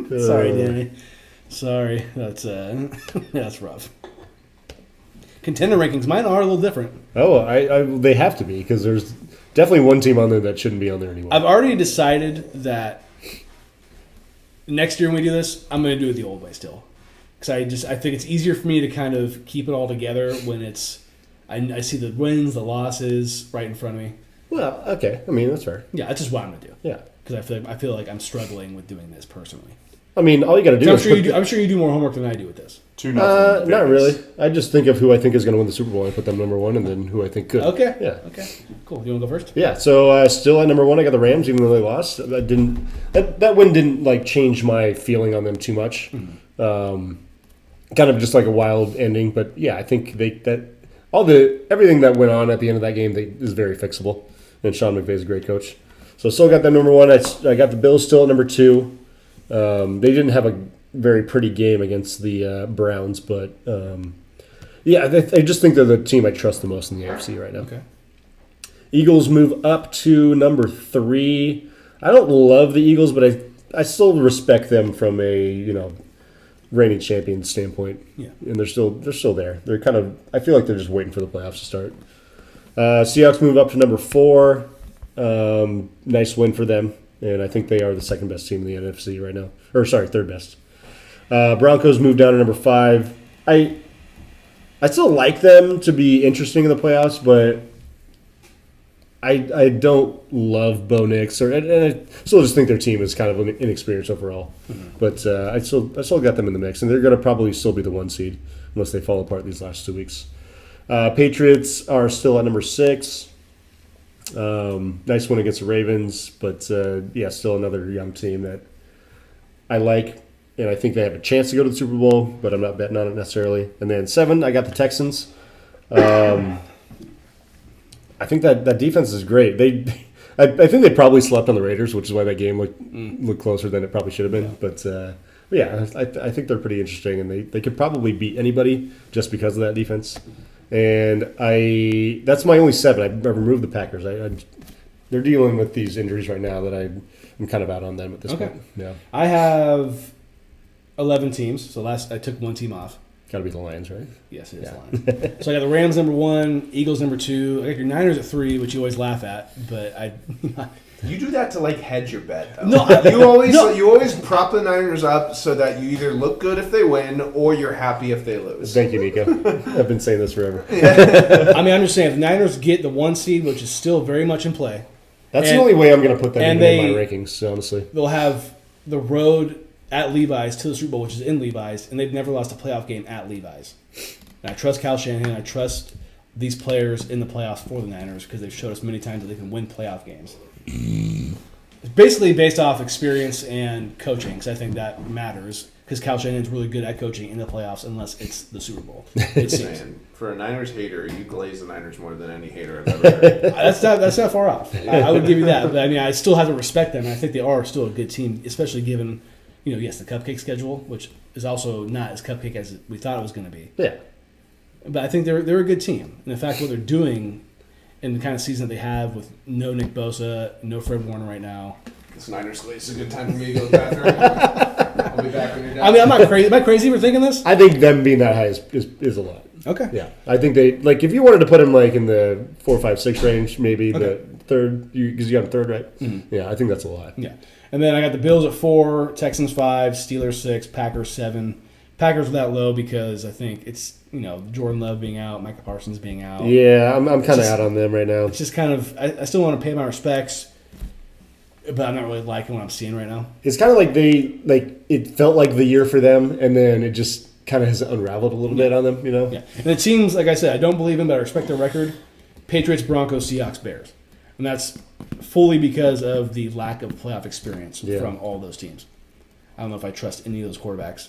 it. Sorry, Danny. Sorry, that's rough. Contender rankings, mine are a little different. Oh, they have to be, because there's definitely one team on there that shouldn't be on there anymore. I've already decided that next year when we do this, I'm going to do it the old way still, because I think it's easier for me to kind of keep it all together when I see the wins, the losses right in front of me. Well, okay. I mean, that's fair. Yeah, that's just what I'm going to do. Yeah. Because I feel like I'm struggling with doing this personally. I mean, all you got to do So is I'm sure you do more homework than I do with this. 2-0. not Vegas. really. I just think of who I think is going to win the Super Bowl and put them number 1, and then who I think could. Okay. Yeah. Okay. Cool. You want to go first? Yeah. So still at number 1, I got the Rams, even though they lost. That win didn't change my feeling on them too much. Mm-hmm. Kind of just like a wild ending, but yeah, I think everything that went on at the end of that game is very fixable, and Sean McVay is a great coach. So still got them number 1. I got the Bills still at number 2. They didn't have a very pretty game against the Browns, but I just think they're the team I trust the most in the AFC right now. Okay. Eagles move up to number 3. I don't love the Eagles, but I still respect them from a reigning champion standpoint. Yeah. And they're still there. They're kind of, I feel like they're just waiting for the playoffs to start. Seahawks move up to number 4. Nice win for them, and I think they are the second best team in the NFC right now. Or sorry, third best. Broncos move down to number 5. I still like them to be interesting in the playoffs, but I don't love Bo Nix, and I still just think their team is kind of inexperienced overall. Mm-hmm. But I still got them in the mix, and they're going to probably still be the 1 seed unless they fall apart these last 2 weeks. Patriots are still at number 6. Nice win against the Ravens, but still another young team that I like, and I think they have a chance to go to the Super Bowl, but I'm not betting on it necessarily. And then 7, I got the Texans. I think that defense is great. I think they probably slept on the Raiders, which is why that game looked closer than it probably should have been. But I think they're pretty interesting, and they could probably beat anybody just because of that defense. And that's my only 7. I've removed the Packers. They're dealing with these injuries right now that I'm kind of out on them at this point. Yeah. I have 11 teams, so I took 1 team off. Got to be the Lions, right? Yes, it is Lions. So I got the Rams number 1, Eagles number 2. I got your Niners at 3, which you always laugh at, but You do that to hedge your bet, though. No, you always prop the Niners up so that you either look good if they win or you're happy if they lose. Thank you, Nico. I've been saying this forever. I mean, I'm just saying, if the Niners get the 1 seed, which is still very much in play. That's the only way I'm going to put them in my rankings, honestly. They'll have the road at Levi's to the Super Bowl, which is in Levi's, and they've never lost a playoff game at Levi's. And I trust Kyle Shanahan. I trust these players in the playoffs for the Niners because they've showed us many times that they can win playoff games. It's basically based off experience and coaching, because I think that matters. Because Kyle Shanahan's really good at coaching in the playoffs, unless it's the Super Bowl. It seems. Man, for a Niners hater, you glaze the Niners more than any hater I've ever heard. That's not far off. I would give you that. But I mean, I still have to respect them. And I think they are still a good team, especially given, yes, the cupcake schedule, which is also not as cupcake as we thought it was going to be. Yeah. But I think they're a good team. And in fact, what they're doing in the kind of season that they have with no Nick Bosa, no Fred Warner right now. This Niners glaze is a good time for me to go to the bathroom. I'll be back when you're done. I mean, I'm not crazy. Am I crazy for thinking this? I think them being that high is a lot. Okay. Yeah. I think they, if you wanted to put them, in the 4, 5, 6 range, maybe the third, because you got a third, right? Mm-hmm. Yeah, I think that's a lot. Yeah. And then I got the Bills at 4, Texans 5, Steelers 6, Packers 7, Packers were that low because I think it's Jordan Love being out, Micah Parsons being out. Yeah, I'm kind of out on them right now. It's just kind of I still want to pay my respects, but I'm not really liking what I'm seeing right now. It's kind of like it felt like the year for them, and then it just kind of has unraveled a little bit on them, Yeah, and it seems like I said, I don't believe them, but I respect their record. Patriots, Broncos, Seahawks, Bears, and that's fully because of the lack of playoff experience from all those teams. I don't know if I trust any of those quarterbacks.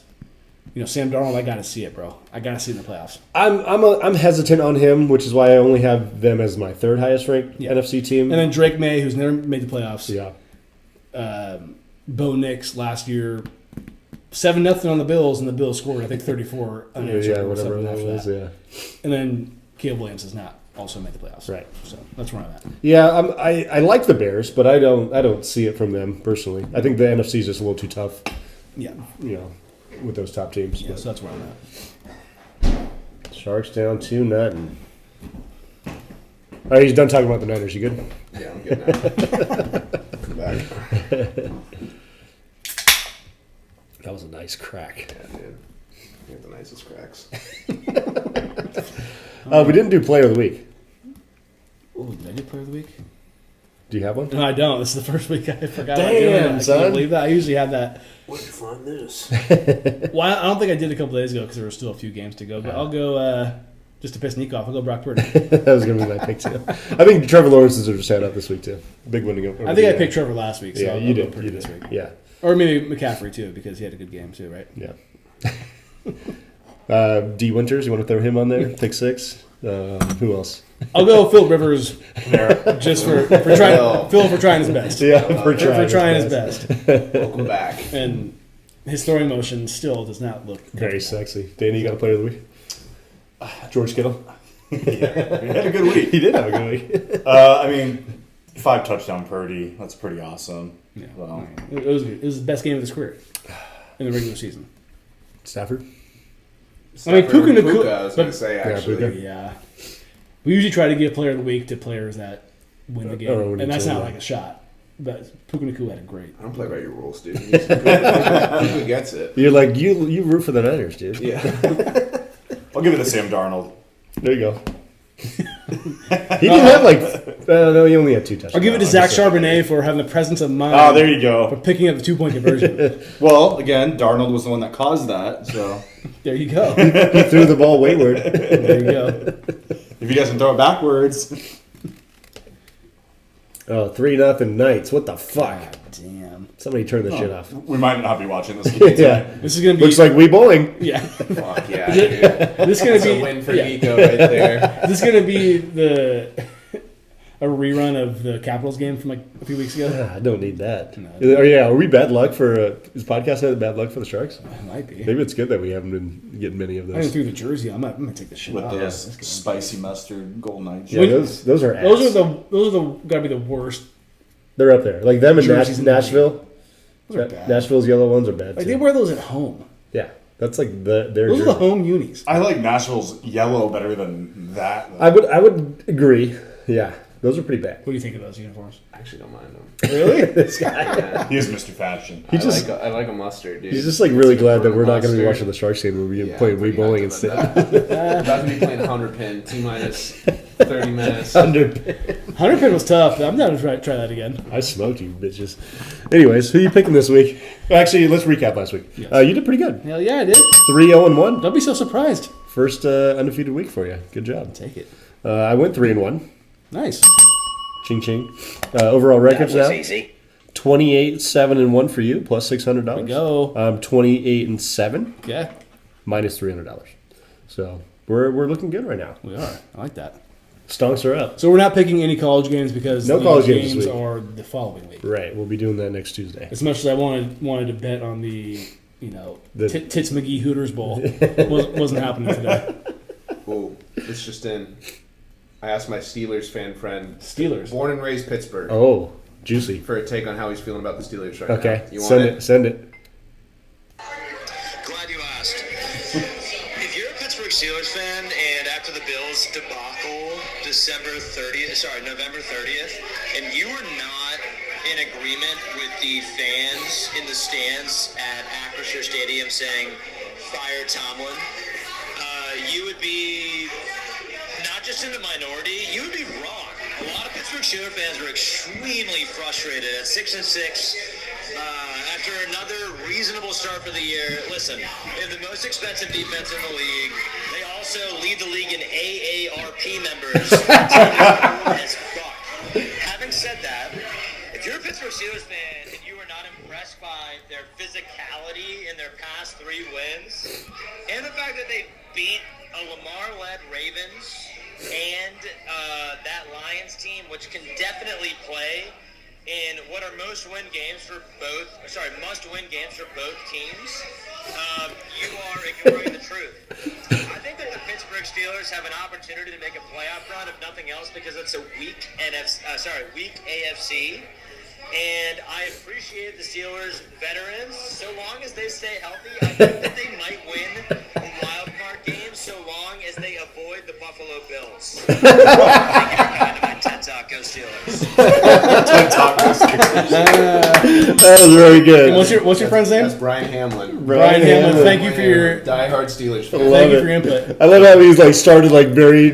Sam Darnold, I got to see it, bro. I got to see it in the playoffs. I'm hesitant on him, which is why I only have them as my third highest ranked NFC team. And then Drake May, who's never made the playoffs. Yeah. Bo Nix last year, 7-0 on the Bills, and the Bills scored, I think, 34 unanswered. Yeah, whatever that was, yeah. And then Caleb Williams has not also made the playoffs. Right. So that's where I'm at. Yeah, I like the Bears, but I don't see it from them personally. I think the NFC is just a little too tough. Yeah. With those top teams. Yeah, but. so that's where I'm at. Sharks down 2-0. All right, he's done talking about the Niners. You good? Yeah, I'm good now. Come back. That was a nice crack. Yeah, dude. You have the nicest cracks. We didn't do Player of the Week. Oh, did I do Player of the Week? Do you have one? No, I don't. This is the first week I forgot. Damn, about doing that. I son. can't believe that. I usually have that. Where'd you find this? Well, I don't think I did a couple days ago because there were still a few games to go. But I'll go, just to piss Nico off, I'll go Brock Purdy. That was going to be my pick, too. I think Trevor Lawrence deserves a shout-out this week, too. Big winning over I think I picked Trevor last week. So Yeah, I'll you go did. Purdy You this did. week. Yeah. Or maybe McCaffrey, too, because he had a good game, too, right? Yeah. D. Winters, you want to throw him on there? Pick 6. Who else? I'll go Phil Rivers just for trying. Phil for trying his best. Yeah, For trying his best. Welcome back. And his throwing motion still does not look Very sexy. Danny, you got a Player of the Week? George Kittle? He had a good week. He did have a good week. I mean, 5 touchdown Purdy. That's pretty awesome. Yeah. Well, It was the best game of his career in the regular season. Stafford? I mean, Puka Nacua- I was going to say, actually. Puka. Yeah. We usually try to give Player of the Week to players that win the game, and that's not like a shot. But Puka Nacua had a great. I don't play by your rules, dude. Who gets it? You're like, you root for the Niners, dude. Yeah. I'll give it to Sam Darnold. There you go. He didn't have no, he only had 2 touchdowns. I'll give it to Zach Charbonnet for having the presence of mind. Oh, there you For go. picking up the 2-point conversion. Well, again, Darnold was the one that caused that, so There you go. He threw the ball wayward. There you go. if you guys can throw it backwards. Oh, 3-0 Knights. What the fuck? God damn. Somebody turn this shit off. We might not be watching this game. Yeah. This is gonna be. Looks like we bowling. Yeah. Fuck yeah, dude. This is gonna That's be a win for yeah. Nico right there. This is gonna be a rerun of the Capitals game from like a few weeks ago. I don't need that. No. Are we bad luck for is podcast had bad luck for the Sharks? It might be. Maybe it's good that we haven't been getting many of I went those. through the jersey. I'm gonna take this shit With off. those That's good. spicy mustard gold nights. Yeah, those are ass. Those are the gotta be the worst. They're up there. Like them in Jerseys in the Nashville. Those are bad. Nashville's yellow ones are bad Like too. they wear those at home. Yeah, that's like their Those are jersey. the home unis. I like Nashville's yellow better than that. I would agree. Yeah, those are pretty bad. What do you think of those uniforms? I actually don't mind them. Really? This guy. Yeah. He is Mr. Fashion. I like a mustard, dude. He's just like really glad that we're not going to be Mustard. watching the Sharks game. We're Yeah, playing Wii pretty bowling active instead. at that. About to be playing 100 pin, T-minus 30 minutes. Under. 100 pin was tough. I'm down to try that again. I smoked you bitches. Anyways, who are you picking this week? Actually, let's recap last week. Yes. You did pretty good. Hell yeah, I did. 3-0-1. Don't be so surprised. First undefeated week for you. Good job. Take it. I went 3-1. Nice. Ching ching. Overall records That was now. easy. 28-7-1 for you, plus $600. There we go. 28-7, Okay. minus $300. So we're looking good right now. We are. I like that. Stonks are up. So we're not picking any college games because No the college games this week. are the following week. Right, we'll be doing that next Tuesday. As much as I wanted to bet on the The- Tits McGee Hooters Bowl, wasn't happening today. Oh, it's just in. I asked my Steelers fan friend, Steelers. born and raised Pittsburgh, Oh, juicy. for a take on how he's feeling about the Steelers right Okay, now. You want it? send it. Glad you asked. If you're a Pittsburgh Steelers fan and after the Bills debacle November 30th, and you were not in agreement with the fans in the stands at Acrisure Stadium saying, fire Tomlin, you would be not just in the minority, you would be wrong. A lot of Pittsburgh Steelers fans are extremely frustrated at 6-6. After another reasonable start for the year, listen, they have the most expensive defense in the league. They also lead the league in AARP members. As fuck. Having said that, if you're a Pittsburgh Steelers fan and you are not impressed by their physicality in their past 3 wins, and the fact that they beat a Lamar-led Ravens and that Lions team, which can definitely play in what are must-win games for both teams, you are ignoring the truth. I think that the Pittsburgh Steelers have an opportunity to make a playoff run, if nothing else, because it's a weak AFC. And I appreciate the Steelers' veterans. So long as they stay healthy, I think that they might win a wild card game so long as they avoid the Buffalo Bills. Thank you for coming to my TED Talk, Go Steelers. That was very good. And what's your friend's name? That's Brian Hamlin. Brian Hamlin. Thank you for your diehard Steelers fan. thank you for your input. I love how he's like started like very,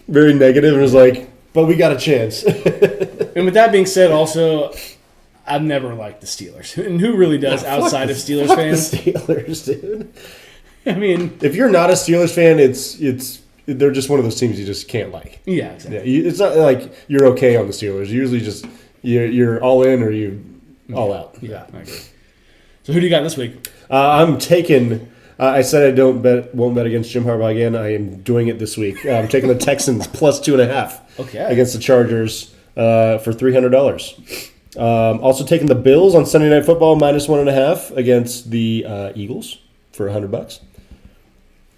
very negative and was like, but we got a chance. And with that being said, also, I've never liked the Steelers. And who really does outside of Steelers fans? The Steelers, dude. I mean, If you're not a Steelers fan, it's they're just one of those teams you just can't like. yeah, exactly. Yeah, it's not like you're okay on the Steelers. Usually just you're all in or you all out. Yeah, I agree. So who do you got this week? I'm taking. I said I won't bet against Jim Harbaugh again. I am doing it this week. I'm taking the Texans plus 2.5 Okay. against the Chargers for $300. Also taking the Bills on Sunday Night Football minus 1.5 against the Eagles for $100.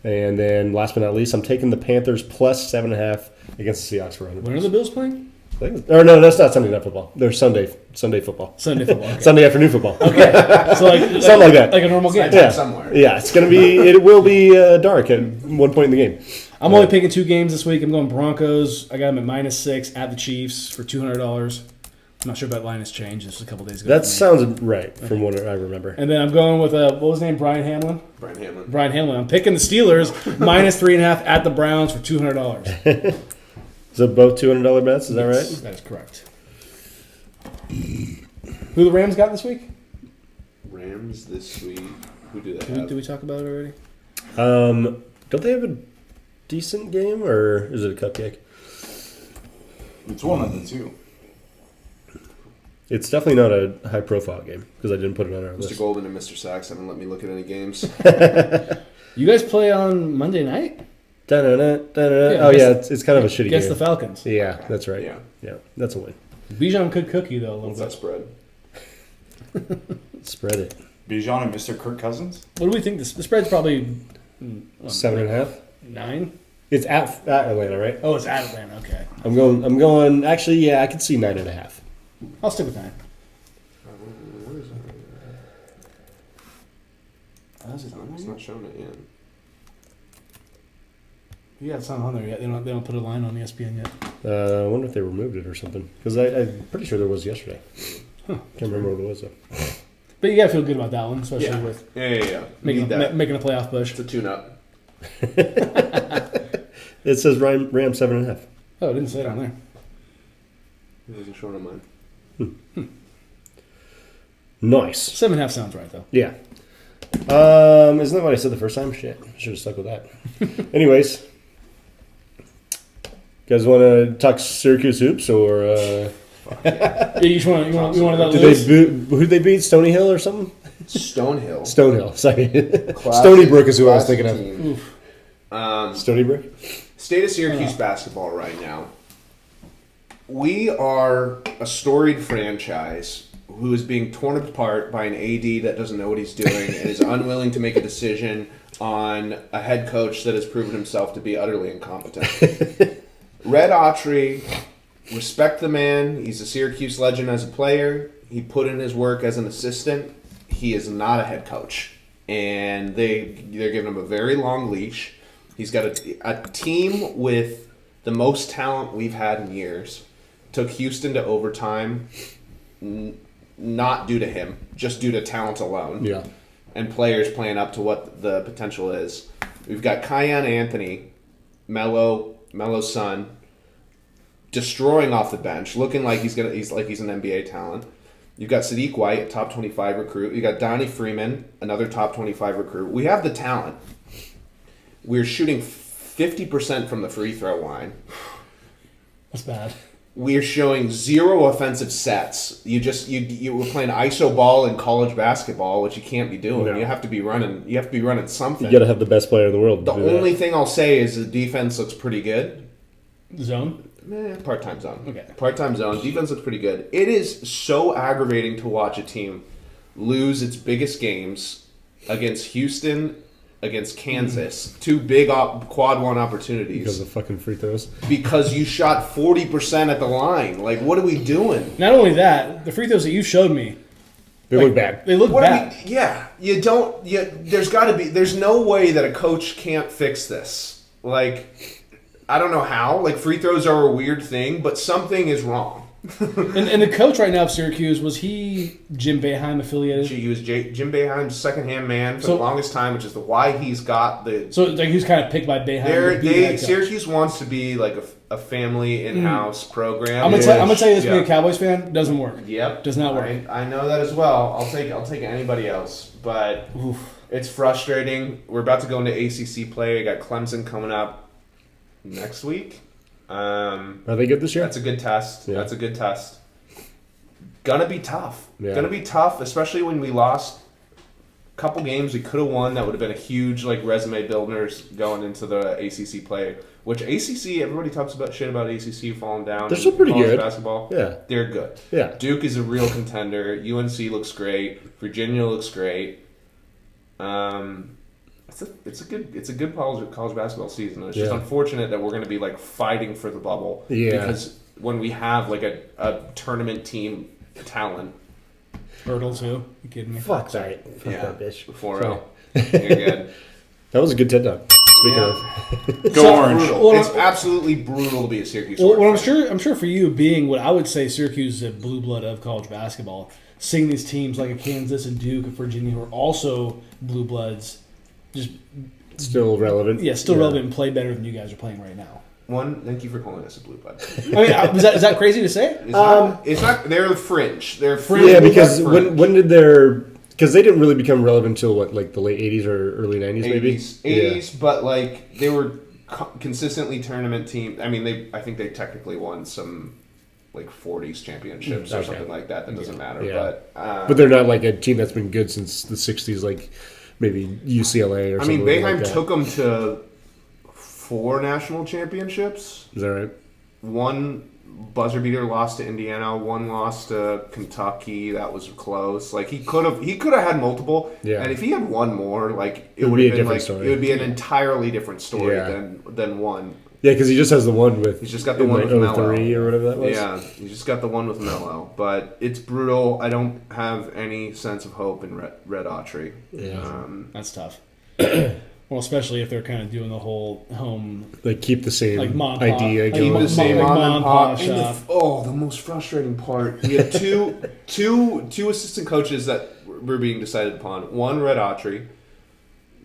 And then last but not least, I'm taking the Panthers plus 7.5 against the Seahawks for $100. When are the Bills playing? Or no, that's not Sunday Night Football. They're Sunday football. Sunday football. Okay. Sunday afternoon football. Okay. So Something like that. Like a normal game. Yeah. Somewhere. Yeah, it will be dark at one point in the game. I'm only picking 2 games this week. I'm going Broncos. I got them at -6 at the Chiefs for $200. I'm not sure about line has changed. This was a couple days ago. That sounds right from what I remember. And then I'm going with, what was his name? Brian Hamlin? Brian Hamlin. I'm picking the Steelers -3.5 at the Browns for $200. So both $200 bets, is that right? That is correct. Who the Rams got this week? Rams this week. Who do they Did have? we talk about it already? Don't they have a decent game, or is it a cupcake? It's one of the two. It's definitely not a high-profile game because I didn't put it on our Mr. list. Golden and Mr. Sachs haven't let me look at any games. You guys play on Monday night? Oh yeah, it's kind of a shitty Against game. the Falcons. Yeah, that's right. Yeah. That's a win. Bijan could cook you, though, a little What's that bit. spread? Spread it. Bijan and Mr. Kirk Cousins? What do we think? The spread's probably 7.5. 9? It's at Atlanta, right? Oh, it's at Atlanta. Okay. I'm going. Actually, yeah, I could see 9.5. I'll stick with 9. Where is that? It's not showing it yet. Yeah, it's not on there yet. They don't put a line on ESPN yet. I wonder if they removed it or something. Because I'm pretty sure there was yesterday. Can't remember what it was, though. But you got to feel good about that one, especially with Yeah. making, Need that. making a playoff push. It's a tune-up. It says Ram 7.5. Oh, it didn't say it on there. It wasn't showing on mine. Nice. 7.5 sounds right, though. Yeah. Isn't that what I said the first time? Shit. I should have stuck with that. Anyways. You guys want to talk Syracuse Hoops or You want to let did loose? who'd they beat? Stony Hill or something? Stonehill. Stonehill, sorry. Classic- Stony Brook is who I was classic thinking team. of. Stony Brook? State of Syracuse basketball right now. We are a storied franchise who is being torn apart by an AD that doesn't know what he's doing and is unwilling to make a decision on a head coach that has proven himself to be utterly incompetent. Red Autry, respect the man. He's a Syracuse legend as a player. He put in his work as an assistant. He is not a head coach. And they're giving him a very long leash. He's got a team with the most talent we've had in years. Took Houston to overtime, not due to him, just due to talent alone. Yeah. and players playing up to what the potential is. We've got Kiyan Anthony, Melo's son, destroying off the bench, looking like he's an NBA talent. You've got Sadiq White, a top 25 recruit. You got Donnie Freeman, another top 25 recruit. We have the talent. We're shooting 50% from the free throw line. That's bad. We're showing 0 offensive sets. You were playing iso ball in college basketball, which you can't be doing. No. You have to be running something. You got to have the best player in the world. The only thing I'll say is the defense looks pretty good. Zone? Part-time zone. Okay. Part-time zone. Defense looks pretty good. It is so aggravating to watch a team lose its biggest games against Houston, against Kansas. 2 big quad one opportunities. because of fucking free throws. Because you shot 40% at the line. Like, what are we doing? Not only that, the free throws that you showed me, They look bad. they look What bad. There's no way that a coach can't fix this. Like, I don't know how. Like, free throws are a weird thing, but something is wrong. And the coach right now of Syracuse, was he Jim Boeheim affiliated? He was Jim Boeheim's second-hand man for So- the longest time, which is why he's got the... So like he was kind of picked by Boeheim. to be the head coach. Syracuse wants to be like a family in-house program. I'm gonna tell you this, being Yeah. a Cowboys fan, doesn't work. Yep. Does not work. I know that as well. I'll take anybody else, but it's frustrating. We're about to go into ACC play. We got Clemson coming up next week. Are they good this year? That's a good test. Yeah. That's a good test. Gonna be tough. Yeah. Gonna be tough, especially when we lost a couple games we could have won. That would have been a huge resume builders going into the ACC play. Which ACC, everybody talks about shit about ACC falling down. They're in still pretty college good. Basketball. Yeah. They're good. Yeah. Duke is a real contender. UNC looks great. Virginia looks great. It's a good college basketball season. It's just Yeah. unfortunate that we're going to be fighting for the bubble. Yeah. Because when we have a tournament team talent, Hurdles who? You kidding me? Fuck that. Fuck yeah, that bitch. 4-0, you're good. That was a good TED Talk. Speaking of. Go Orange. Brutal. Well, It's absolutely brutal to be a Syracuse. Well, Orange fan. I'm sure for you, being what I would say Syracuse is a blue blood of college basketball, seeing these teams like a Kansas and Duke and Virginia who are also blue bloods, just Still relevant. still relevant and play better than you guys are playing right now. One, thank you for calling us a blue blood. I mean, is that crazy to say? It's not. They're fringe. They're fringe. Yeah, because fringe. when did their... Because they didn't really become relevant until, what, the late 80s or early 90s, maybe? 80s, but they were consistently tournament team. I mean, I think they technically won some 40s championships or Okay. something like that. That doesn't matter. Yeah. But But they're not a team that's been good since the 60s, maybe UCLA or I something mean, like Boeheim that. took them to 4 national championships. Is that right? One buzzer beater lost to Indiana. One lost to Kentucky. That was close. He could have had multiple. Yeah. And if he had one more, it would would be a have been different story. It would be an entirely different story Yeah. than one. Yeah, because he just has the one with... He's just got the one with Melo. 03 or whatever that was. Yeah, you just got the one with Melo, but it's brutal. I don't have any sense of hope in Red Autry. Yeah. That's tough. Well, especially if they're kind of doing the whole home Keep the same mom and pop. idea Like, going. the same mom mom and pop pop. And shop. the most frustrating part. We have two assistant coaches that were being decided upon. One, Red Autry.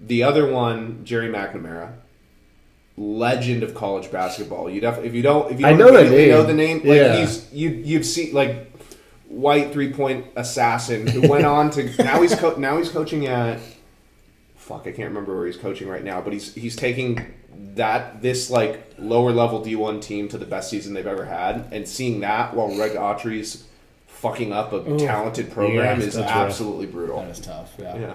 The other one, Jerry McNamara. Legend of college basketball. If you don't I know that immediately name. know the name, Yeah. you've seen white 3-point assassin who went on to now he's coaching at I can't remember where he's coaching right now, but he's taking this lower level D1 team to the best season they've ever had, and seeing that while Red Autry's fucking up a talented program Yeah, is that's absolutely brutal. That is tough. Yeah.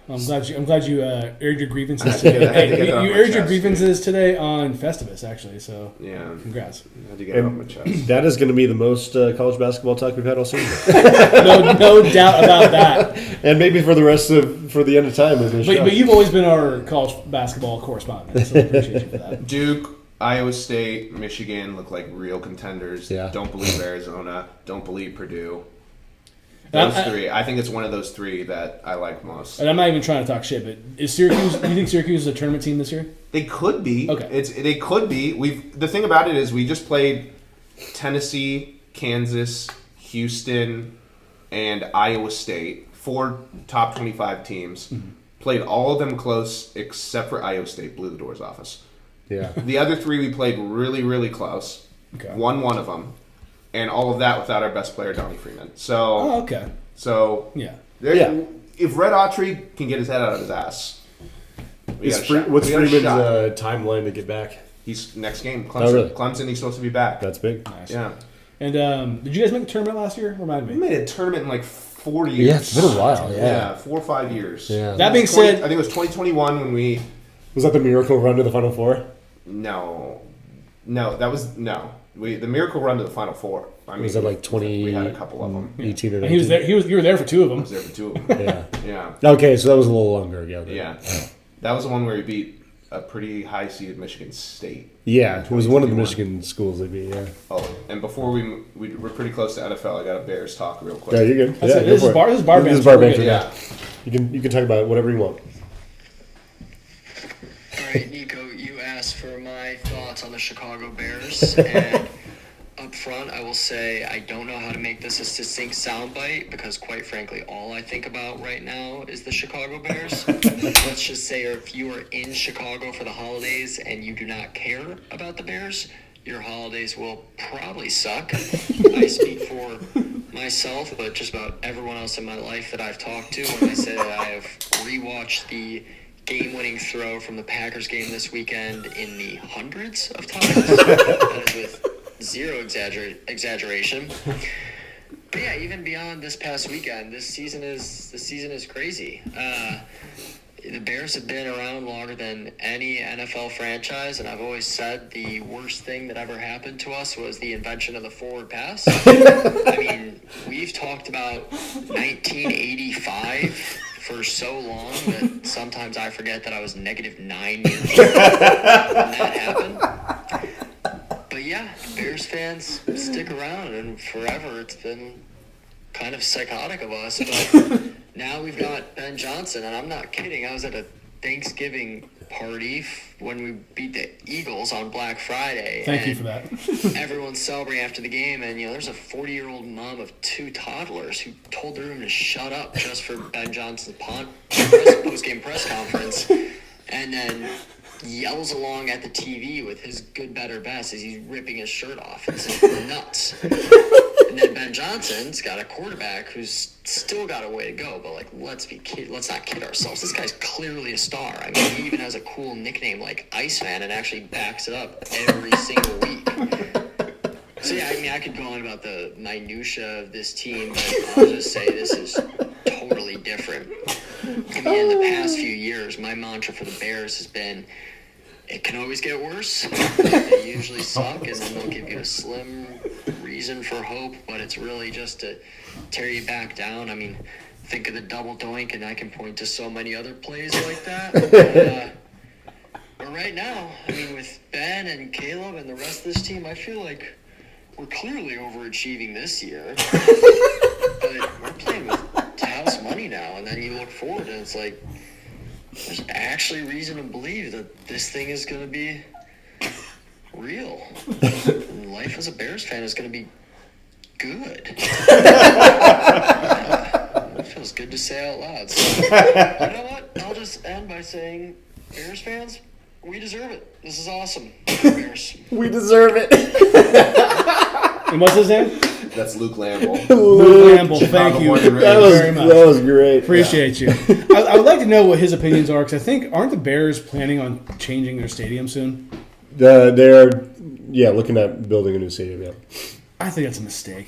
I'm glad you aired your grievances I had to today. get that off You my aired your chest, grievances today on Festivus, actually. So Yeah. congrats. I had to get it off my chest. That is going to be the most college basketball talk we've had all season. No doubt about that. And maybe for the end of time. But you've always been our college basketball correspondent, so I appreciate you for that. Duke, Iowa State, Michigan look like real contenders. Yeah. Don't believe Arizona. Don't believe Purdue. And Those three. I think it's one of those three that I like most. And I'm not even trying to talk shit, but is Syracuse? Do you think Syracuse is a tournament team this year? They could be. Okay. They could be. The thing about it is we just played Tennessee, Kansas, Houston, and Iowa State 4 top 25 teams. Played all of them close except for Iowa State, blew the doors off us. Yeah. The other 3 we played really, really close. Okay. Won one of them. And all of that without our best player, Donnie Freeman. So, Oh, okay. Yeah. Yeah. If Red Autry can get his head out of his ass, What's Freeman's timeline to get back? He's next game. Clemson. Oh, really? Clemson, he's supposed to be back. That's big. Nice. Yeah. And did you guys make the tournament last year? Remind me. We made a tournament in like 4 years. Yeah, it's been a while. Yeah, 4 or 5 years. Yeah. That being said, I think it was 2021 when we. Was that the miracle run to the Final Four? No, that was no. The miracle run to the Final Four. I mean, Was that like 20? We had a couple of them. 18 or 19? and he was there. You were there for 2 of I them. was there for 2 of them. Yeah. Yeah, Okay, so that was a little longer ago. Then. yeah. That was the one where he beat a pretty high seeded Michigan State. Yeah, it was one of the 2021. Michigan schools they beat. Yeah. Oh, and before we were pretty close to NFL. I got a Bears talk real quick. Yeah, you're good. That's yeah, it. go This for is it. bar banter. This is bar We're banter. good. Yeah. You can talk about whatever you want. All right, Nico, you asked for my thoughts on the Chicago Bears, and up front, I will say I don't know how to make this a succinct soundbite because, quite frankly, all I think about right now is the Chicago Bears. Let's just say if you are in Chicago for the holidays and you do not care about the Bears, your holidays will probably suck. I speak for myself, but just about everyone else in my life that I've talked to when I say that I have rewatched the game-winning throw from the Packers game this weekend in the hundreds of times. That is with zero exaggeration. But yeah, even beyond this past weekend, this season is crazy. The Bears have been around longer than any NFL franchise, and I've always said the worst thing that ever happened to us was the invention of the forward pass. I mean, we've talked about 1985 for so long that sometimes I forget that I was -9 years old when that happened. But yeah, Bears fans stick around, and forever it's been kind of psychotic of us. But now we've got Ben Johnson, and I'm not kidding. I was at a Thanksgiving party when we beat the Eagles on Black Friday. Thank you for that. Everyone's celebrating after the game, and there's a 40-year-old mom of 2 toddlers who told the room to shut up just for Ben Johnson's post-game press conference, and then yells along at the TV with his good, better, best as he's ripping his shirt off. It's nuts. And then Ben Johnson's got a quarterback who's still got a way to go, but let's not kid ourselves. This guy's clearly a star. I mean, he even has a cool nickname like Iceman and actually backs it up every single week. So yeah, I mean, I could go on about the minutia of this team, but I'll just say this is totally different. I mean, in the past few years, my mantra for the Bears has been, it can always get worse. They usually suck, and then they'll give you a slim reason for hope, but it's really just to tear you back down. I mean, think of the double doink, and I can point to so many other plays like that. But right now, I mean, with Ben and Caleb and the rest of this team, I feel like we're clearly overachieving this year. But we're playing with house money now, and then you look forward, and it's like, there's actually reason to believe that this thing is going to be real. And life as a Bears fan is going to be good. It feels good to say out loud. So, you know what? I'll just end by saying, Bears fans, we deserve it. This is awesome. Bears. We deserve it. And what's his name? That's Luke Lamble. Luke Lamble. Thank you very much. That was great. Appreciate you. I would like to know what his opinions are, because I think, aren't the Bears planning on changing their stadium soon? They're looking at building a new stadium. Yeah. I think that's a mistake.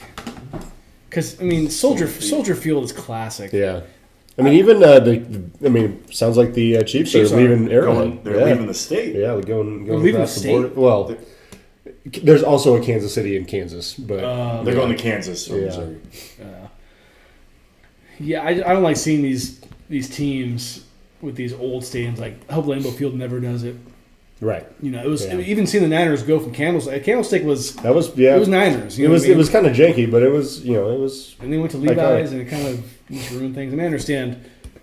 Because, I mean, Soldier Field is classic. Yeah. I mean, even sounds like the Chiefs are leaving Arrowhead. They're leaving the state. Yeah, they're going leaving across the the border. state? Well, there's also a Kansas City in Kansas, but They're going to Kansas or Yeah. Missouri. Yeah, I don't like seeing these teams with these old stadiums. Like, I hope Lambeau Field never does it. right. It was Yeah. even seeing the Niners go from Candlestick. Candlestick was That was it was Niners. You know what I mean? It was kind of janky, but it was it was And they went to Levi's, and it kind of just ruined things. And I understand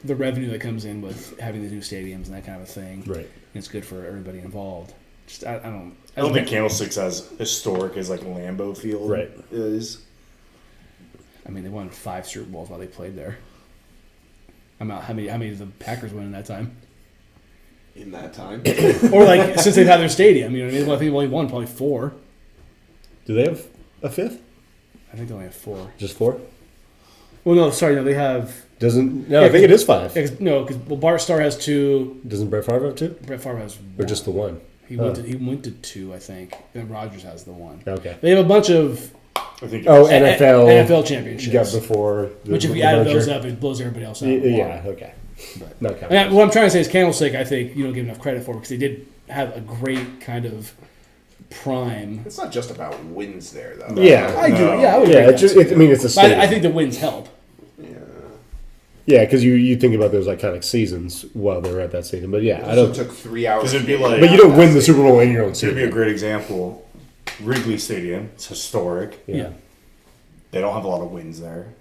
the revenue that comes in with having these new stadiums and that kind of a thing. right. And it's good for everybody involved. Just I don't think Candlestick's as historic as like Lambeau Field Right. is. I mean, they won 5 Super Bowls while they played there. How many did the Packers win in that time? In that time. Or like since they've had their stadium, you know what I mean? Well, I think they only won probably 4. Do they have a fifth? I think they only have 4. Just 4? Well, no, sorry, no, they have. Doesn't no? I think it is 5. Because Bart Starr has 2. Doesn't Brett Favre have 2? Brett Favre has 1. Or just the 1? He went to 2, I think. And Rodgers has the 1. Okay. They have a bunch of I think NFL championships. Got before. Which if you added those up, it blows everybody else out. Yeah. Okay. But, Not counting. what I'm trying to say is Candlestick, I think you don't give enough credit for because they did have a great kind of prime. It's not just about wins there, though. Yeah. I do. Yeah, I would. Yeah. agree with that, I mean, it's a but stadium. I think the wins help. Yeah, because you think about those iconic seasons while they were at that stadium. But yeah, I It don't. took 3 hours. Because it'd be like- But you don't win the Super Bowl in your own It'd be a stadium. great example. Wrigley Stadium. It's historic. Yeah, They don't have a lot of wins there.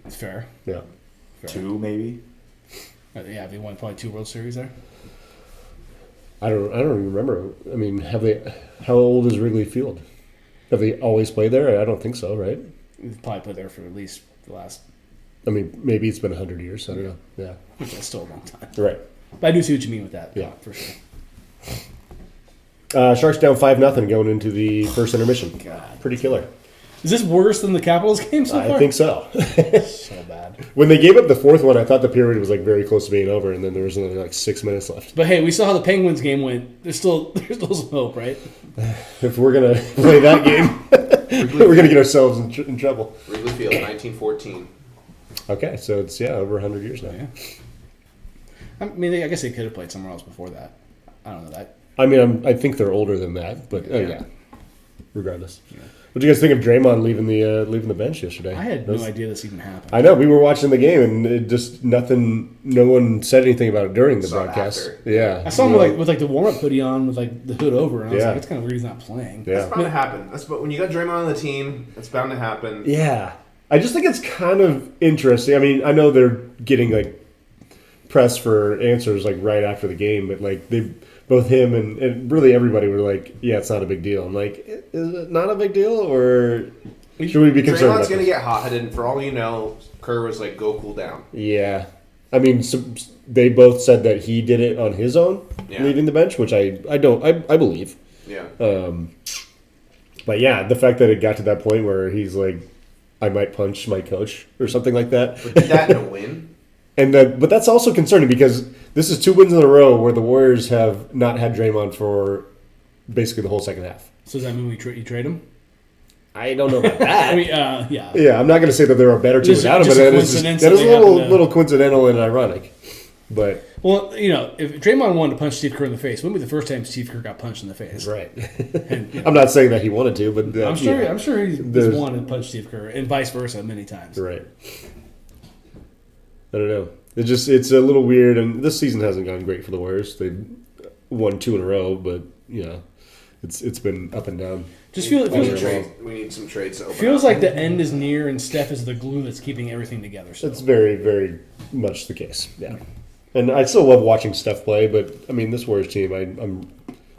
it's fair. Yeah. 2 maybe. Yeah, they won probably 2 World Series there. I don't even remember. I mean, have they? How old is Wrigley Field? Have they always played there? I don't think so, right? We've probably played there for at least the last. I mean, maybe it's been 100 years. I don't know. Yeah. Which is still a long time. Right. But I do see what you mean with that. Yeah. For sure. Sharks down 5-0 going into the first intermission. God. Pretty killer. Is this worse than the Capitals game so far? I think so. So bad. When they gave up the fourth one, I thought the period was like very close to being over, and then there was only like 6 minutes left. But hey, we saw how the Penguins game went. There's still some hope, right? If we're gonna play that game, we're gonna get ourselves in trouble. Wrigley Field, 1914. Okay, so it's over 100 years now. Yeah. I mean, I guess they could have played somewhere else before that. I don't know that. I mean, I think they're older than that, but yeah. Regardless, what do you guys think of Draymond leaving the bench yesterday? I had no idea this even happened. I know we were watching the game and it just nothing. No one said anything about it during the Saw it broadcast. after. Yeah, I saw him with the warm up hoodie on with like the hood over, and I was Yeah. like, it's kind of weird he's not playing. Yeah. That's bound to happen. But when you got Draymond on the team, that's bound to happen. Yeah, I just think it's kind of interesting. I mean, I know they're getting like press for answers like right after the game, but like both him and really everybody were like, yeah, it's not a big deal. I'm like, is it not a big deal, or should we be concerned Draymond's about going to this? get hot-headed, and for all you know, Kerr was like, go cool down. Yeah. I mean, they both said that he did it on his own, leaving the bench, which I believe. Yeah. But yeah, the fact that it got to that point where he's like, I might punch my coach or something like that. But did that in a win? But that's also concerning because this is 2 wins in a row where the Warriors have not had Draymond for basically the whole second half. So does that mean you trade him? I don't know about that. I mean, yeah. Yeah, I'm not going to say that there are better teams Just- without him, but just a that is coincidence that is that a they happen to- little coincidental and ironic. But Well, if Draymond wanted to punch Steve Kerr in the face, wouldn't be the first time Steve Kerr got punched in the face. right, And, I'm not saying that he wanted to, but I'm sure. yeah. I'm sure he's There's- wanted to punch Steve Kerr, and vice versa, many times. Right. I don't know. It's a little weird, and this season hasn't gone great for the Warriors. They've won 2 in a row, but it's been up and down. Just feels We need some trades to open feels up. like the end is near, and Steph is the glue that's keeping everything together. So. That's very, very much the case. Yeah, and I still love watching Steph play, but I mean, this Warriors team,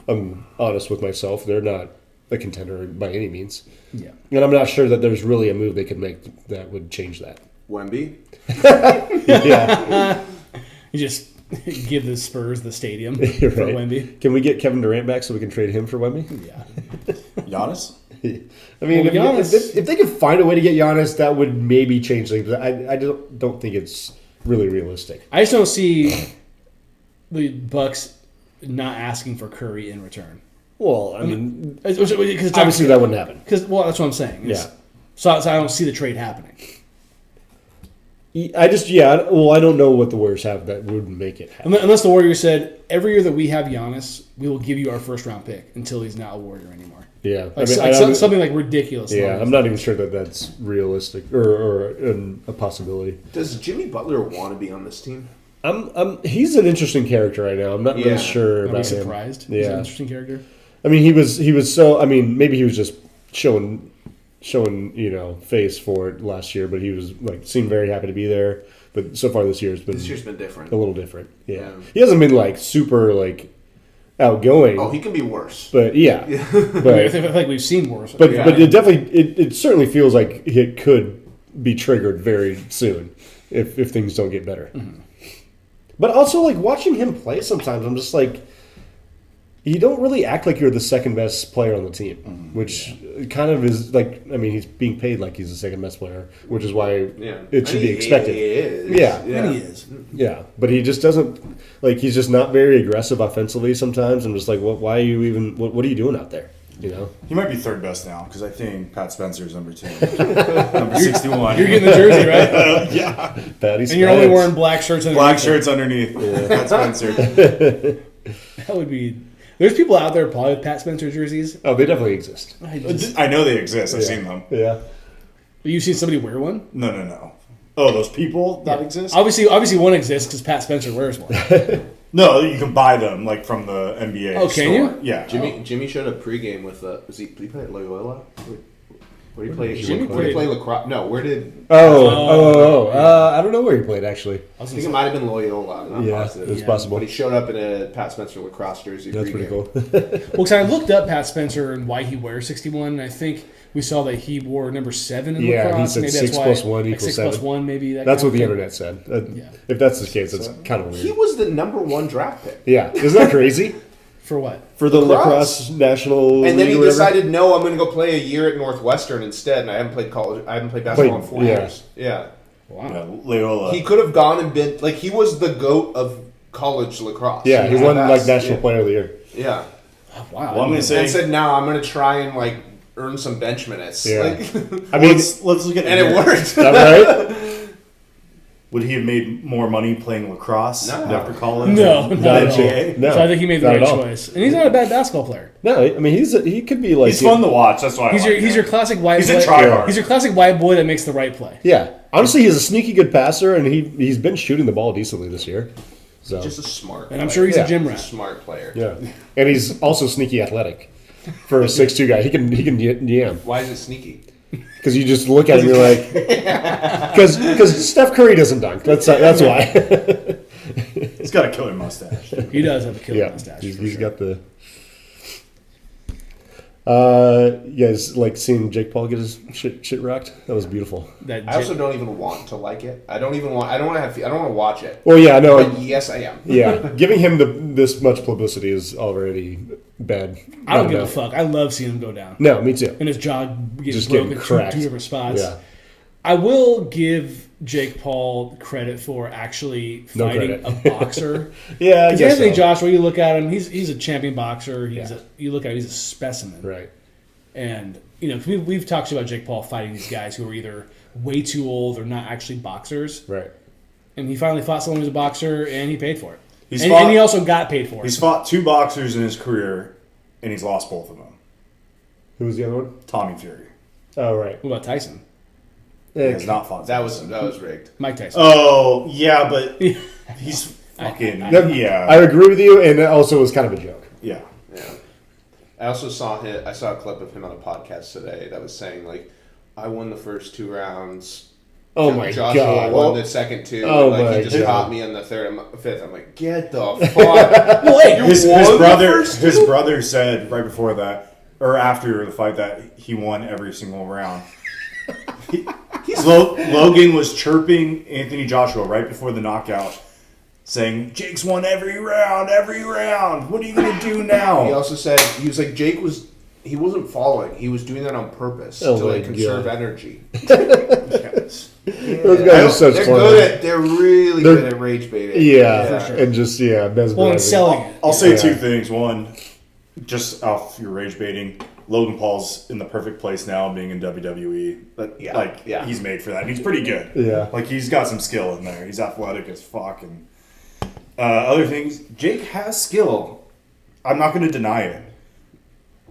I'm honest with myself. They're not a contender by any means. Yeah. And I'm not sure that there's really a move they could make that would change that. Wemby? Yeah, You just give the Spurs the stadium right. for Wemby. Can we get Kevin Durant back so we can trade him for Wemby? Yeah. Giannis? I mean, Well, Giannis- if they could find a way to get Giannis, that would maybe change things. But I don't think it's really realistic. I just don't see the Bucks not asking for Curry in return. Well, I mean, Because obviously that wouldn't happen. Because that's what I'm saying. Yeah. So I don't see the trade happening. I don't know what the Warriors have that would make it happen. Unless the Warriors said, every year that we have Giannis, we will give you our first-round pick until he's not a Warrior anymore. Yeah, Something like ridiculous. Yeah, I'm not even sure that that's realistic or a possibility. Does Jimmy Butler want to be on this team? He's an interesting character right now. I'm not really sure I'd be about surprised. him. He's Yeah, an interesting character. I mean, he was so. I mean, maybe he was just showing face for it last year, but he was like seemed very happy to be there. But so far this year's been different. a little different. Yeah, he hasn't been like super like outgoing. Oh, he can be worse. But yeah, I but feel like we've seen worse. but it definitely it certainly feels like it could be triggered very soon if things don't get better. Mm-hmm. But also, like, watching him play sometimes, I'm just like, you don't really act like you're the second best player on the team, which kind of is like, I mean, he's being paid like he's the second best player, which is why it should be expected. He is. Yeah. And he is. Yeah, but he just doesn't, like, he's just not very aggressive offensively sometimes. I'm just like, why are you even, what are you doing out there? You know? He might be third best now because I think Pat Spencer's number 2. Number 61. You're getting the jersey, right? Yeah. Patty And you're only wearing black shirts underneath. Black shirts underneath. Pat Spencer. That would be... There's people out there probably with Pat Spencer jerseys. Oh, they definitely exist. I know they exist. I've seen them. Yeah. You've seen somebody wear one? No. Oh, those people that exist? Obviously one exists because Pat Spencer wears one. No, you can buy them like from the NBA Oh, store. can you? Yeah. Jimmy showed a pregame with did he play at Loyola? Where did he play? Jimmy Where did he played- play lacrosse? No, where did? I don't know where he played, actually. I think it might have been Loyola. I'm not Yeah, positive. it's possible. But he showed up in a Pat Spencer lacrosse jersey. That's pretty pregame. cool. Well, because I looked up Pat Spencer and why he wears 61, and I think we saw that he wore number 7 in Yeah, he lacrosse. said Maybe 6 that's why, plus 1 like equals 6 plus 7. 1, maybe. That's what the thing. internet said. Yeah. If that's the case, it's kind of He weird. was the number 1 draft pick. Yeah, isn't that crazy? For what? For the Lacrosse. lacrosse national And then league he or whatever? decided, no, I'm going to go play a year at Northwestern instead. And I haven't played college. I haven't played basketball in 4 years. Yeah. Wow. Yeah, Loyola. He could have gone and been like he was the GOAT of college lacrosse. Yeah, he was won the like best. National Player of the Year. Yeah. Oh, wow. Well, I'm going to And say. said, now I'm going to try and like earn some bench minutes. Yeah. Like, I mean, let's look at and it worked. is that right? Would he have made more money playing lacrosse No. after college? No, than not the at all. NBA? No, So I think he made the not right at all. choice. And he's not a bad basketball player. No, I mean he could be like He's fun to watch. That's why He's I like your him. classic white He's boy. a tryhard. He's your classic white boy that makes the right play. Yeah, honestly, he's a sneaky good passer, and he's been shooting the ball decently this year. So Just a smart And I'm player. sure he's Yeah. a gym He's a rat. smart player. yeah, and he's also sneaky athletic for a 6'2" guy. He can yam Why is it sneaky? because you just look at him, you're like, because Steph Curry doesn't dunk. That's why. He's got a killer mustache. He does have a killer Yeah, mustache. he's got the. You guys like seeing Jake Paul get his shit rocked? That was beautiful. That I also don't even want to like it. I don't want to watch it. Well, yeah, no, But yes, I am. yeah, giving him this much publicity is already bad. I don't Not give a enough. fuck. I love seeing him go down. No, me too. And his jaw getting Just broken getting in cracked. two different spots. Yeah, I will give Jake Paul credit for actually No fighting credit. a boxer. yeah. I Because guess Anthony so. Joshua, you look at him, he's a champion boxer. Yeah. You look at him, he's a specimen. Right. And we've talked about Jake Paul fighting these guys who are either way too old or not actually boxers. Right. And he finally fought someone who's a boxer, and he paid for it. He's And, fought- and he also got paid for it. He's fought 2 boxers in his career, and he's lost both of them. Who was the other one? Tommy Fury. Oh, right. What about Tyson? He has not fought. That was rigged. Mike Tyson. Oh yeah, but he's fucking yeah. I agree with you, and it also was kind of a joke. Yeah. Yeah. I saw a clip of him on a podcast today that was saying like, I won the first 2 rounds. Oh my Joshua god! won the second 2. Oh like my he just God. caught me on the fifth. I'm like, get the fuck. Well, hey, His won the brother first his brother said right before that or after the fight that he won every single round. Logan was chirping Anthony Joshua right before the knockout, saying, "Jake's won every round. What are you gonna do He now?" also said he was like he wasn't falling. He was doing that on purpose Oh to my like conserve God. energy. Yes. Those guys are such They're clowns. good at. They're really They're- good at rage baiting. Yeah, For sure. and just mesmerizing. well, and selling it. I'll say Yeah. 2 things. One, just off your rage baiting, Logan Paul's in the perfect place now, being in WWE. But Yeah. he's made for that. And he's pretty good. Yeah. Like he's got some skill in there. He's athletic as fuck. And other things, Jake has skill. I'm not going to deny it.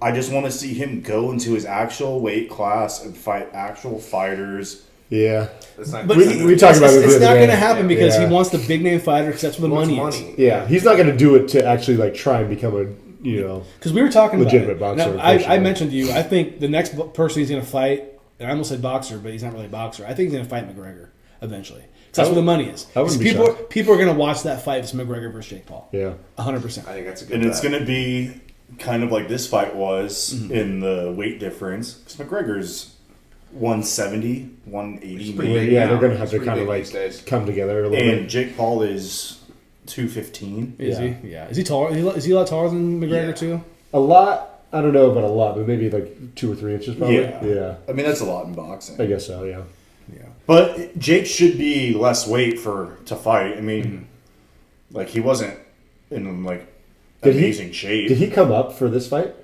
I just want to see him go into his actual weight class and fight actual fighters. Yeah, That's not But we talked about it. it's the not other going to day. happen because Yeah. he wants the big name fighter because that's where the Wants money is. Yeah, he's not going to do it to actually like try and become a Because we were talking Legitimate about it. boxer, Now, I unfortunately. mentioned to you, I think the next person he's going to fight, and I almost said boxer, but he's not really a boxer. I think he's going to fight McGregor eventually. 'Cause that's where the money is. I wouldn't be People, shocked. people are going to watch that fight. If it's McGregor versus Jake Paul. Yeah. 100%. I think that's a good. And it's bet. going to be kind of like this fight was in the weight difference. Because McGregor's 170, 180 pretty Yeah, big they're now. going to have It's to pretty kind of big like these days. come together a little And bit. Jake Paul is 215. Is Yeah. he? Yeah. Is he taller? Is he a lot taller than McGregor Yeah. too? A lot. I don't know about a lot, but maybe like 2 or 3 inches probably. Yeah. Yeah. I mean, that's a lot in boxing. I guess so, yeah. But Jake should be less weight to fight. I mean, like he wasn't in like amazing shape. Did he come up for this fight?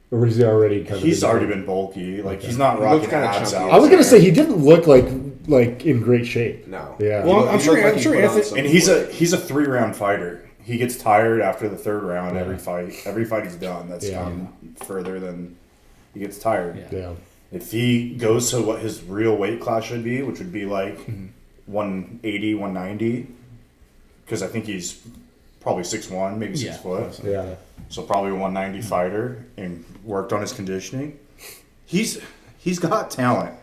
Or was he already kind of... He's already been bulky. Like he's not He rocking looks kinda abs chunky. out. I was going to say, he didn't look like in great shape. No. Yeah. Well, He I'm sure. looked like I'm he sure put on Anthony. some And he's a 3-round fighter. He gets tired after the 3rd round every fight. Every fight he's done, that's Yeah. come further than he gets tired. Yeah. Yeah. If he goes to what his real weight class should be, which would be like 180, 190, because I think he's probably 6'1", maybe 6 foot. Yeah. So probably a 190 fighter, and worked on his conditioning. He's got talent.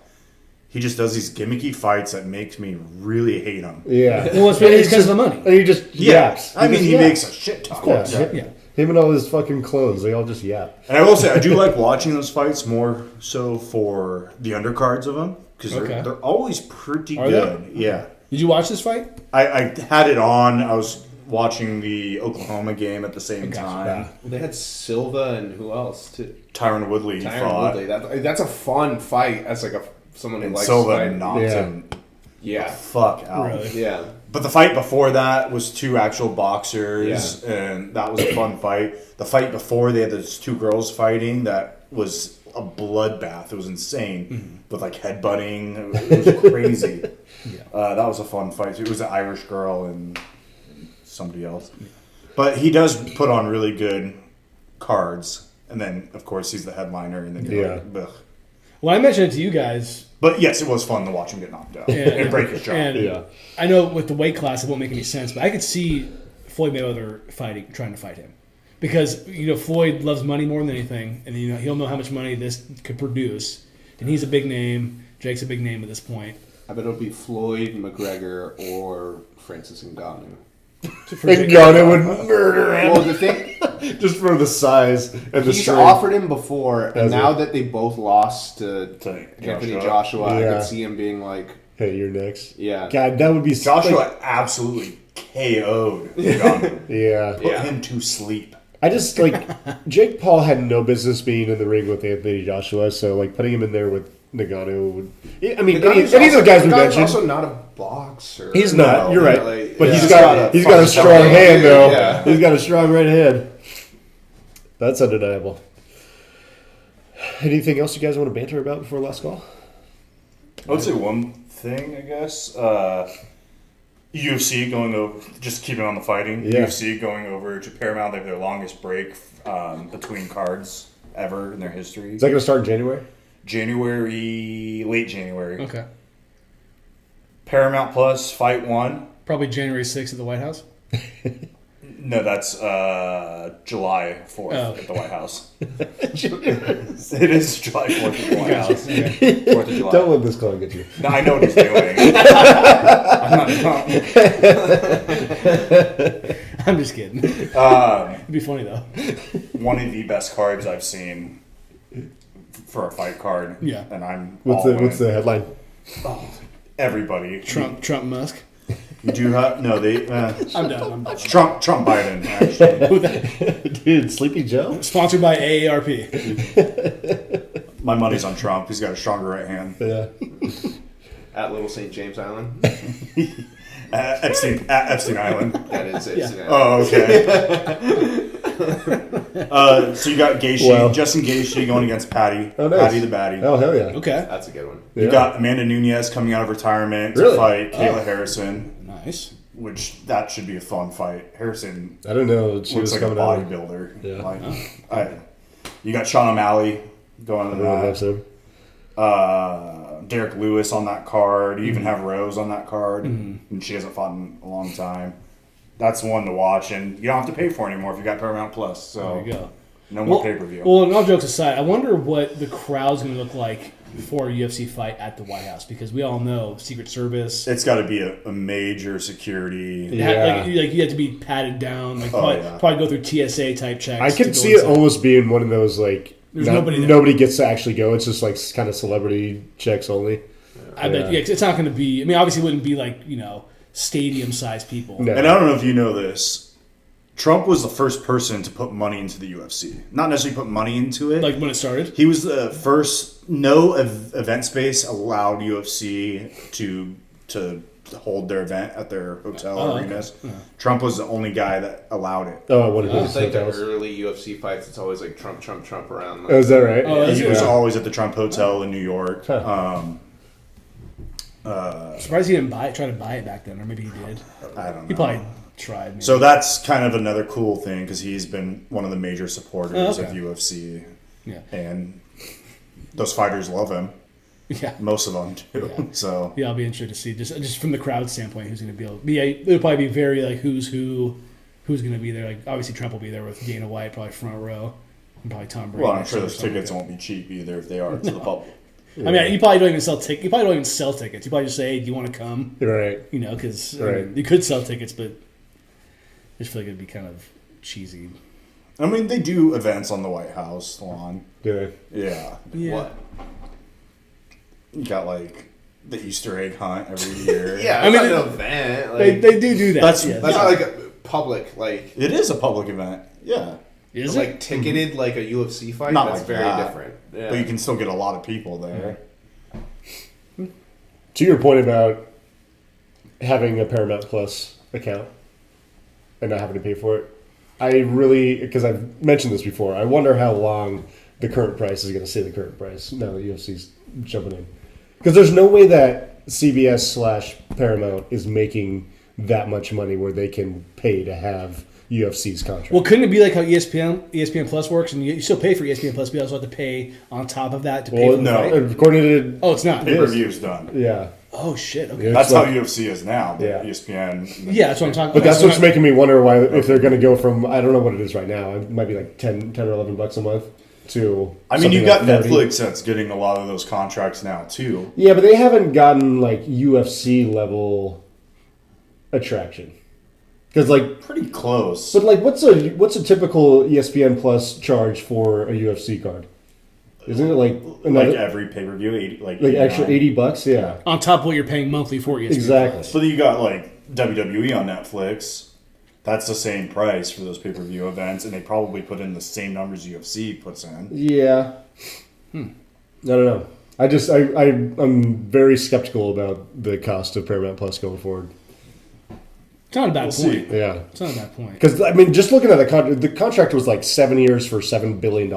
He just does these gimmicky fights that makes me really hate him. Yeah. Well, it's because of the money. And he just yaps. I mean, he just makes yaps. a shit ton. Of course. Yeah. Yeah. Him and all his fucking clones, they all just yap. And I will say, I do like watching those fights more so for the undercards of them, because Okay. they're always pretty Are good. they? Yeah. Did you watch this fight? I had it on. I was watching the Oklahoma game at the same time. Yeah. Well, they had Silva and who else? Too? Tyron Woodley Tyron fought. Woodley. That's a fun fight as like someone who And likes Silva fighting. knocked Yeah. him Yeah. fuck out. Really? Yeah. But the fight before that was 2 actual boxers, and that was a fun fight. The fight before, they had those 2 girls fighting. That was a bloodbath. It was insane, with like headbutting. It was crazy. That was a fun fight. It was an Irish girl and somebody else. But he does put on really good cards, and then of course he's the headliner, and then you're like, ugh. Well, I mentioned it to you guys. But yes, it was fun to watch him get knocked out and break his jaw. And Yeah. I know with the weight class, it won't make any sense, but I could see Floyd Mayweather trying to fight him. Because, Floyd loves money more than anything, and, he'll know how much money this could produce. And he's a big name. Jake's a big name at this point. I bet it'll be Floyd, McGregor, or Francis Ngannou. And Ghana would murder him. Well, the thing, Just for the size and the he's strength. offered him before, and Has now he? that they both lost to Anthony Joshua, I Yeah. could see him being like, Hey, you're next. yeah. God, that would be Joshua absolutely KO'd Ngannou. Yeah. Put Yeah. him to sleep. I just Jake Paul had no business being in the ring with Anthony Joshua, so putting him in there with Ngannou would. I mean, any of the guys we Ngannou's mentioned. also not a boxer. He's not. No, You're right, like, but yeah. he's got a fucking strong hand. hand though. Yeah. He's got a strong right hand. That's undeniable. Anything else you guys want to banter about before last call? I would say one thing, I guess. UFC going over, just keeping on the fighting. Yeah. UFC going over to Paramount. They have their longest break between cards ever in their history. Is that going to start in January? Late January. Okay. Paramount Plus, Fight 1. Probably January 6th at the White House. No, that's July 4th Oh. at the White House. It is July 4th at the White House. 4th of July. Don't let this call get you. No, I know what he's doing. I'm just kidding. It'd be funny, though. One of the best cards I've seen for a fight card. Yeah. And I'm What's all the in. headline? Everybody. Trump, Musk. You do have no. They I'm done. Trump Biden actually. Dude, Sleepy Joe? Sponsored by AARP. My money's on Trump. He's got a stronger right hand. Yeah. At Little St. James Island. At Epstein Island. That is it. Yeah. Oh, okay. So you got Gaethje, Wow. Justin Gaethje going against Patty. Oh, nice. Patty the Baddie. Oh, hell yeah. Okay. That's a good one. You Yeah. got Amanda Nunes coming out of retirement to Really? fight Kayla Oh. Harrison, Nice. which that should be a fun fight. Harrison I don't know. She looks was like a coming out. bodybuilder. Yeah. You got Sean O'Malley going I to don't know that. him. Derek Lewis on that card. You even have Rose on that card, and she hasn't fought in a long time. That's one to watch, and you don't have to pay for it anymore if you got Paramount Plus. So There you go. no more pay-per-view. Well, and all jokes aside, I wonder what the crowd's going to look like for a UFC fight at the White House, because we all know Secret Service. It's got to be a major security. Yeah. You have to be patted down. Probably go through TSA type checks. I to could go see it inside. almost being one of those, There's nobody there. gets to actually go. It's just kind of celebrity checks only. I bet it's not going to be. I mean, obviously, it wouldn't be stadium-sized people. No. And I don't know if you know this. Trump was the first person to put money into the UFC. Not necessarily put money into it. Like when it started? He was the first. No event space allowed UFC to hold their event at their hotel arenas. Okay. Yeah. Trump was the only guy that allowed it. Oh, what It's is like the hotels? early UFC fights. It's always like Trump around. Oh, is that right? Oh, He was Yeah. always at the Trump Hotel in New York. Huh. I'm surprised he didn't try to buy it back then, or maybe he did. I don't know. He probably tried. Maybe. So that's kind of another cool thing because he's been one of the major supporters Oh, okay. of UFC, Yeah. and those fighters love him. Yeah. Most of them do. Yeah. So Yeah, I'll be interested to see just from the crowd standpoint who's going to be able. Yeah, it'll probably be very like who's going to be there. Like obviously Trump will be there with Dana White, probably front row, and probably Tom Brady. well, I'm next sure to him or those something tickets like won't be cheap either if they are to the public. that. I mean, you probably don't even sell tickets. You probably don't even sell tickets. You probably just say, "Hey, do you want to come?" Right. You know, because Right. you could sell tickets, but I just feel like it'd be kind of cheesy. I mean, they do events on the White House lawn. Yeah. Yeah, Yeah. What? you got like the Easter egg hunt every year. Yeah, I I mean, mean, an event. Like, They do that. That's- yes. that's not like a public, like it is a public event. Yeah, Is like it? ticketed like a UFC fight. Not That's like very that. different. Yeah. but you can still get a lot of people there. To your point about having a Paramount Plus account and not having to pay for it, I really, because I've mentioned this before, I wonder how long the current price is going to stay the current price now that UFC's jumping in. Because there's no way that CBS/Paramount is making that much money where they can pay to have UFC's contract. Well, couldn't it be like how ESPN Plus works, and you still pay for ESPN Plus, but you also have to pay on top of that to pay for the no. fight? According to Oh, it's not. Pay per view's done. yeah. Oh shit. Okay. Yeah. That's It's how like- UFC is now. The Yeah. ESPN. Yeah, that's what I'm talking about. But that's So what's not- making me wonder why if they're going to go from, I don't know what it is right now, it might be like 10 or $11 a month to I mean, you something got like 30. Netflix that's getting a lot of those contracts now too. Yeah, but they haven't gotten like UFC level attraction. Because like, Pretty close. but like, what's a typical ESPN Plus charge for a UFC card? Isn't it like another, like every pay per view, like extra $80? Yeah, on top of what you're paying monthly for ESPN. exactly. So you got like WWE on Netflix. That's the same price for those pay per view events, and they probably put in the same numbers UFC puts in. Yeah. I don't know. I'm very skeptical about the cost of Paramount Plus going forward. It's not a bad We'll point. see. Yeah. It's not a bad point. Because, I mean, just looking at the contract was like 7 years for $7 billion.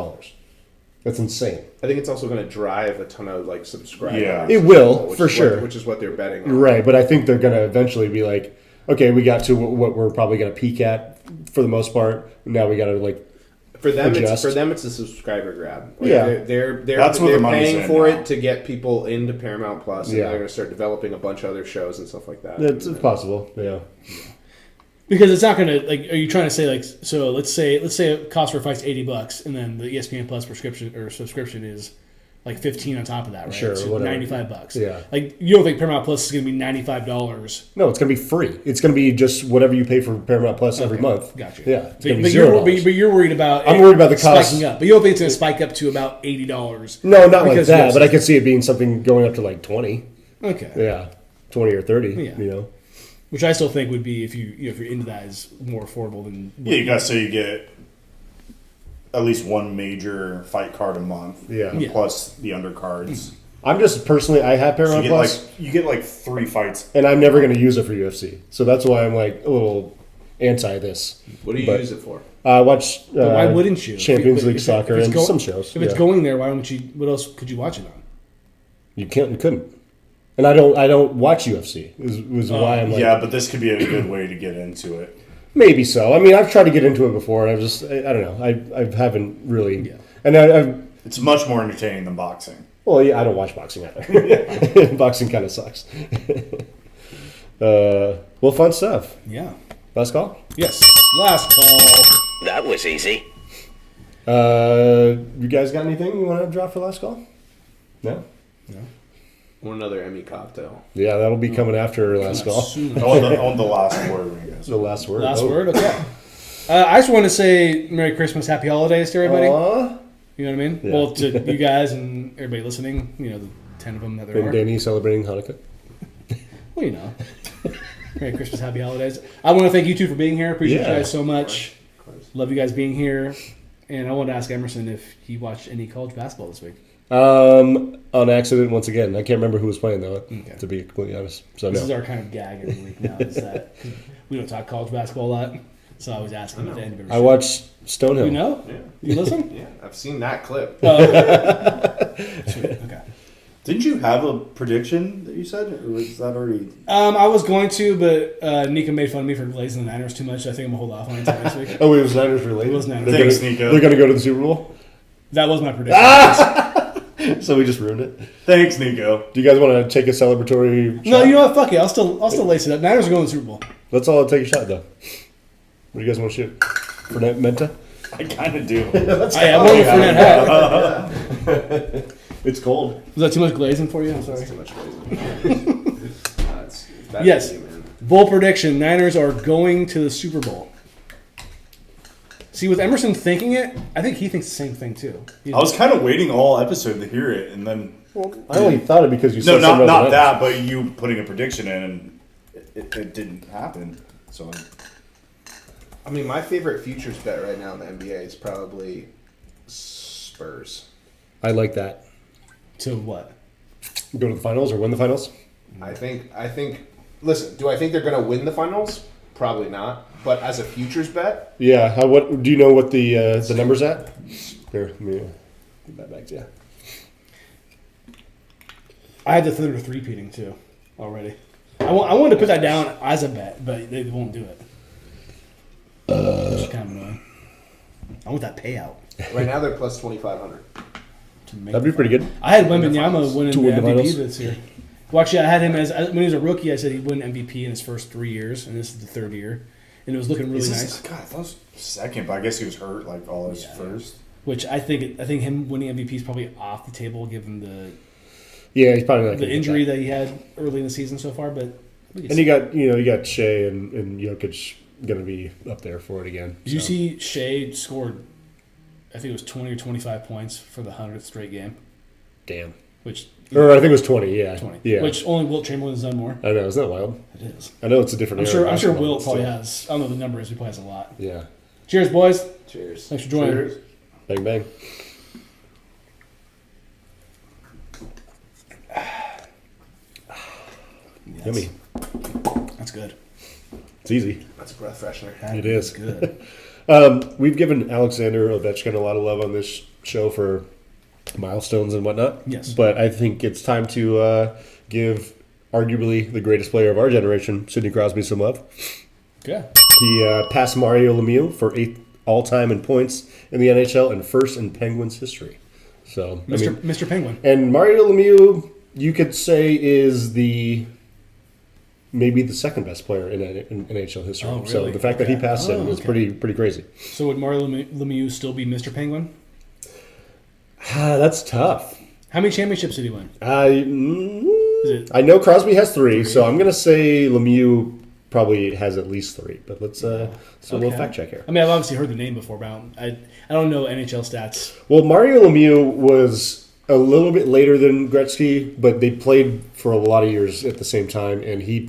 That's insane. I think it's also going to drive a ton of like subscribers. Yeah. It will, which for is sure. which is what they're betting on. Right, but I think they're going to eventually be like, okay, we got to what we're probably going to peak at for the most part. Now we got to, like, For them, Adjust. it's a subscriber grab. Like, Yeah. they're That's what they're the money's paying in for now. it to get people into Paramount Plus, and Yeah. they're going to start developing a bunch of other shows and stuff like that. it's possible. Yeah. Because it's not going to like. Are you trying to say like? So let's say it costs for a fight's $80, and then the ESPN Plus prescription or subscription is like 15 on top of that, right? Sure, So whatever. $95. Yeah. Like you don't think Paramount Plus is going to be $95? No, it's going to be free. It's going to be just whatever you pay for Paramount Plus every month. Gotcha. Yeah. It's But, going to be but $0. you're worried about. I'm it worried about the cost. spiking up, but you don't think it's going to spike up to about $80? No, not like Because that, UFC but I could see it being something going up to like 20. Okay. Yeah. 20 or 30, Yeah. you know. Which I still think would be if you're into that is more affordable than. Yeah, you got so you get at least one major fight card a month. Yeah. Yeah. Plus the undercards. I'm just personally, I have So Paramount you get Plus, you get like 3 fights. and I'm never going to use it for UFC. So that's why I'm like a little anti this. What do you But- use it for? I watch But why wouldn't you? Champions If- League if- Soccer if it's and go- some shows. If it's yeah. going there, why don't you? What else could you watch it on? You couldn't. And I don't watch UFC. Is why I'm like, Yeah, but this could be a good way to get into it. maybe so. I mean, I've tried to get into it before, and I don't know. I haven't really. Yeah. And I've It's much more entertaining than boxing. well, yeah, I don't watch boxing either. Boxing kind of sucks. Well, fun stuff. Yeah. Last call. Yes. Last call. That was easy. You guys got anything you want to drop for last call? No. Or another Emmy cocktail. Yeah, that'll be coming after last call. Soon. I want the last word. when you guys- The last word. Last Oh. word. Okay. I just want to say Merry Christmas, Happy Holidays to everybody. Aw. You know what I mean? Yeah. Well, to you guys and everybody listening. You know, the 10 of them that there And are. Danny celebrating Hanukkah. Well, you know. Merry Christmas, Happy Holidays. I want to thank you two for being here. Appreciate Yeah. you guys so much. Love you guys being here. And I wanted to ask Emerson if he watched any college basketball this week. On accident once again. I can't remember who was playing though. To be completely honest, so This no. is our kind of gag every week now. Is that we don't talk college basketball a lot, so I was asking at the end of every I show. watched Stonehill. You know? Yeah. You listen? Yeah, I've seen that clip. Sweet. Okay. Didn't you have a prediction that you said, or was that already? I was going to, but Nico made fun of me for glazing the Niners too much. So I think I'm gonna hold off on it until next week. Oh, it was Niners related. It was Niners. They're Thanks, gonna, Nico. They're going to go to the Super Bowl, That was my prediction. so we just ruined it. Thanks, Nico. Do you guys want to take a celebratory? No, shot? you know what? Fuck it. I'll still lace it up. Niners are going to the Super Bowl. Let's all take a shot though. What do you guys want to shoot? For Menta? I kind of do. I'm wearing a Fournette hat. It's cold. Was that too much glazing for you? I'm sorry. Too much glazing. It's bad Yes. for you, man. Bowl prediction: Niners are going to the Super Bowl. See, with Emerson thinking it, I think he thinks the same thing too. I was kind of waiting all episode to hear it, and then I only thought it because you no, said something not about that, but you putting a prediction in, and it didn't happen. So I mean, my favorite futures bet right now in the NBA is probably Spurs. I like that. To what? Go to the finals or win the finals? I think. Listen, do I think they're going to win the finals? Probably not. But as a futures bet, Yeah. What do you know? What the numbers at? Here, let me get that back to you. I had the Thunder three-peating too already. I wanted to put that down as a bet, but they won't do it. Which is kind of annoying. I want that payout. right now they're plus 2,500. To make That'd be pretty good. I had Wembanyama winning To the win the MVP finals. this year. Well, actually, I had him when he was a rookie. I said he'd win MVP in his first 3 years, and this is the third year, and it was looking really nice. God, I thought it was second, but I guess he was hurt like all his Yeah. first. Which I think him winning MVP is probably off the table given Yeah, he's probably not the gonna injury get that he had early in the season so far. But we can And see. you got Shea and Jokic going to be up there for it again. Did you so. see Shea scored? I think it was 20 or 25 points for the 100th straight game, Damn. which Or I think it was 20. Yeah. 20. Yeah. Which only Wilt Chamberlain's done more. I know. Isn't that wild? It is. I know it's a different. I'm era sure. of I'm sure basketball, Wilt but probably still. has. I don't know the numbers. He probably has a lot. Yeah. Cheers, boys. Cheers. Thanks for joining. Cheers. Bang bang. Yes. Yummy. That's good. It's easy. That's a breath freshener. That It is. good. We've given Alexander Ovechkin a lot of love on this show for milestones and whatnot. Yes. But I think it's time to give arguably the greatest player of our generation, Sidney Crosby, some love. Yeah. He passed Mario Lemieux for 8th all-time in points in the NHL and first in Penguins history. So, Mr. Penguin. and Mario Lemieux, you could say, is maybe the second best player in NHL history. Oh, So really? the fact that he Okay. passed him Oh, is okay. pretty crazy. So would Mario Lemieux still be Mr. Penguin? That's tough. How many championships did he win? Is it I know Crosby has 3, so I'm going to say Lemieux probably has at least 3. But let's so we'll Okay. fact check here. I mean, I've obviously heard the name before, but I don't know NHL stats. Well, Mario Lemieux was a little bit later than Gretzky, but they played for a lot of years at the same time, and he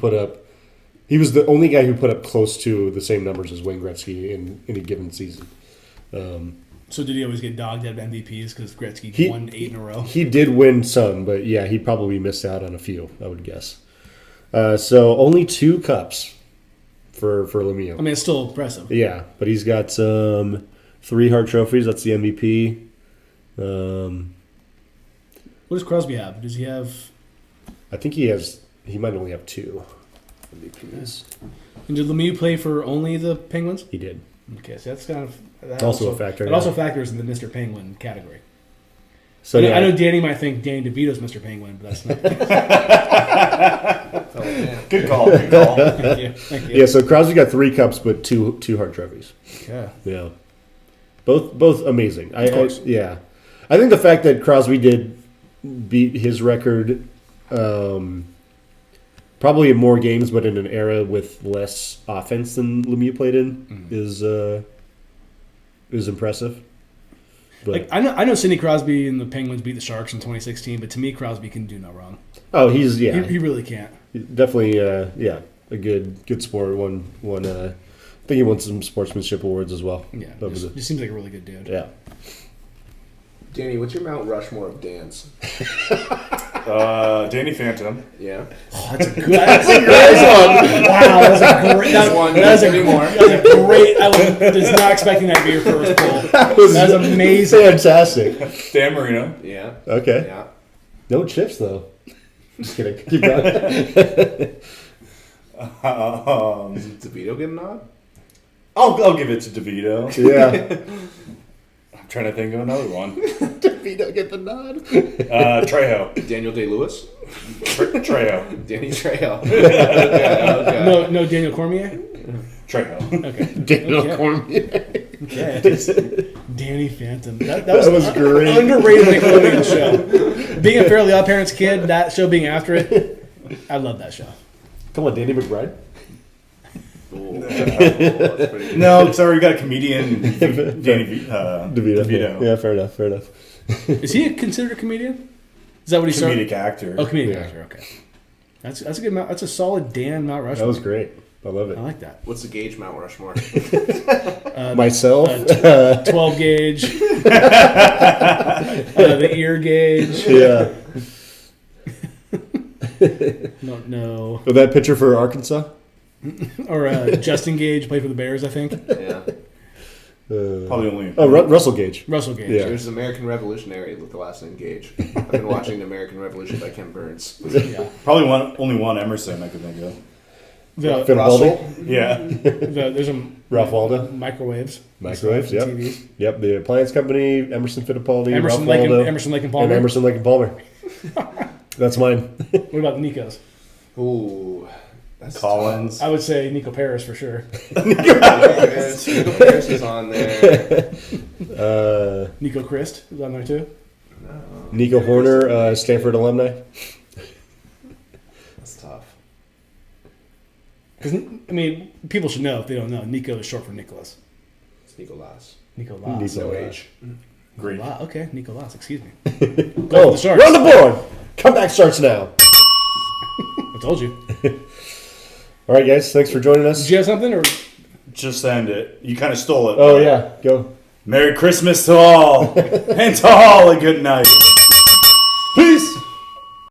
was the only guy who put up close to the same numbers as Wayne Gretzky in any given season. So did he always get dogged out of MVPs because Gretzky He- won 8 in a row? He did win some, but yeah, he probably missed out on a few, I would guess. So only 2 cups for Lemieux. I mean, it's still impressive. Yeah, but he's got 3 Hart trophies. That's the MVP. What does Crosby have? Does he have? I think he might only have 2 MVPs. And did Lemieux play for only the Penguins? He did. Okay, so that's kind of that Also a factor, It yeah. also factors in the Mr. Penguin category. So I know Danny might think Danny DeVito's Mr. Penguin, but that's not. Good call. Good call. Thank you. Thank you. Yeah, so Crosby got 3 cups, but two Hart trophies. Yeah. Yeah, both amazing. Of course. Yeah, I think the fact that Crosby did beat his record, probably in more games, but in an era with less offense than Lemieux played in, is impressive. But Like I know Sidney Crosby and the Penguins beat the Sharks in 2016, but to me Crosby can do no wrong. oh, He really can't. definitely yeah. a good sport. I think he won some sportsmanship awards as well. Yeah, Over just seems like a really good dude. yeah. Danny, what's your Mount Rushmore of dance? Danny Phantom. Yeah. Oh, that's a good one. Wow, that's a great. That's a great. I was not expecting that to be your first pull. That's amazing. Fantastic. Dan Marino. Yeah. Okay. Yeah. No chips though. Just kidding. Keep going. Did DeVito get a nod? I'll give it to DeVito. Yeah. I'm trying to think of another one. DeVito get the nod. Trejo. Daniel Day-Lewis? Trejo. Danny Trejo. Okay. No Daniel Cormier. Trejo. Okay. Daniel Okay. Cormier. Okay. Danny Phantom. That was great. Underrated Nickelodeon show. Being a Fairly Odd Parents kid, that show being after it, I love that show. Come on, Danny McBride. No, because I already got a comedian, Danny DeVito. Yeah, fair enough. Is he considered a comedian? Is that what he started? Comedic actor. Oh, comedic Yeah. actor. Okay. That's a good. That's a solid Dan Mount Rushmore. That was great. I love it. I like that. What's the gauge Mount Rushmore? Myself. 12 gauge. The ear gauge. Yeah. No. Well, that pitcher for Arkansas. Or Justin Gage played for the Bears, I think. Yeah. Probably only. Russell Gage. Russell Gage. Yeah. There's an American Revolutionary with the last name Gage. I've been watching the American Revolution by Ken Burns. Yeah. Probably only one Emerson I could think of. Fittipaldi. Yeah. There's a Ralph Waldo. Microwaves. Microwaves. Yep. TVs. Yep. The appliance company. Emerson Fittipaldi. Emerson, Ralph Lake, Waldo, Emerson, Lake and and Palmer. Emerson Lake and Palmer. That's mine. What about the Nicos? Ooh. That's Collins. I would say Nico Paris for sure. Nico Paris is on there. Nico Christ is on there too. Nico Horner, Stanford alumni. That's tough. Because I mean, people should know if they don't know. Nico is short for Nicholas. It's Nicolas. Nicolas. No H. Greek. Wow, okay, Nicolas. Excuse me. Go. the Sharks. Run the board. Comeback starts now. I told you. All right, guys. Thanks for joining us. Did you have something or? Just end it. You kind of stole it. Oh, yeah. Go. Merry Christmas to all. And to all a good night. Peace.